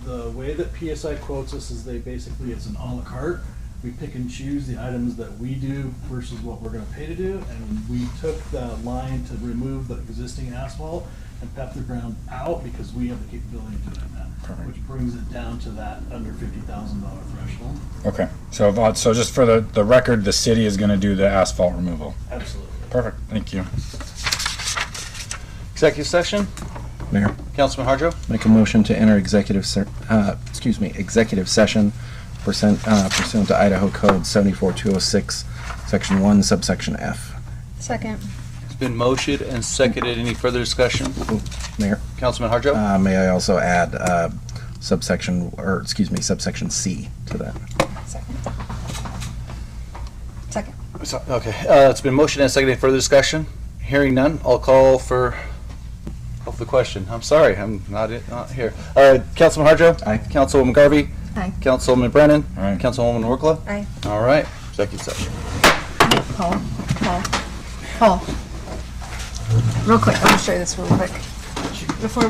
the way that PSI quotes us is it's an a la carte. We pick and choose the items that we do versus what we're gonna pay to do, and we took the line to remove the existing asphalt and pep the ground out because we have the capability of doing that. Perfect. Which brings it down to that under $50,000 threshold. Okay, so just for the record, the city is gonna do the asphalt removal. Absolutely. Perfect, thank you. Executive session? Mayor, Councilman Harjo? make a motion to enter executive session pursuant to Idaho Code 74206, Section 1, subsection F. Second. It's been motioned and seconded. Any further discussion? Mayor, Councilman Harjo? may I also add subsection C to that? Second. Okay, it's been motioned and seconded. Further discussion? Hearing none, I'll call for the question. I'm sorry, I'm not here. Councilman Harjo? Aye. Councilwoman Garvey? Aye. Councilwoman Brennan? Aye. Councilwoman Workla? Aye. All right, executive session. Paul. Real quick, I want to show you this real quick. Before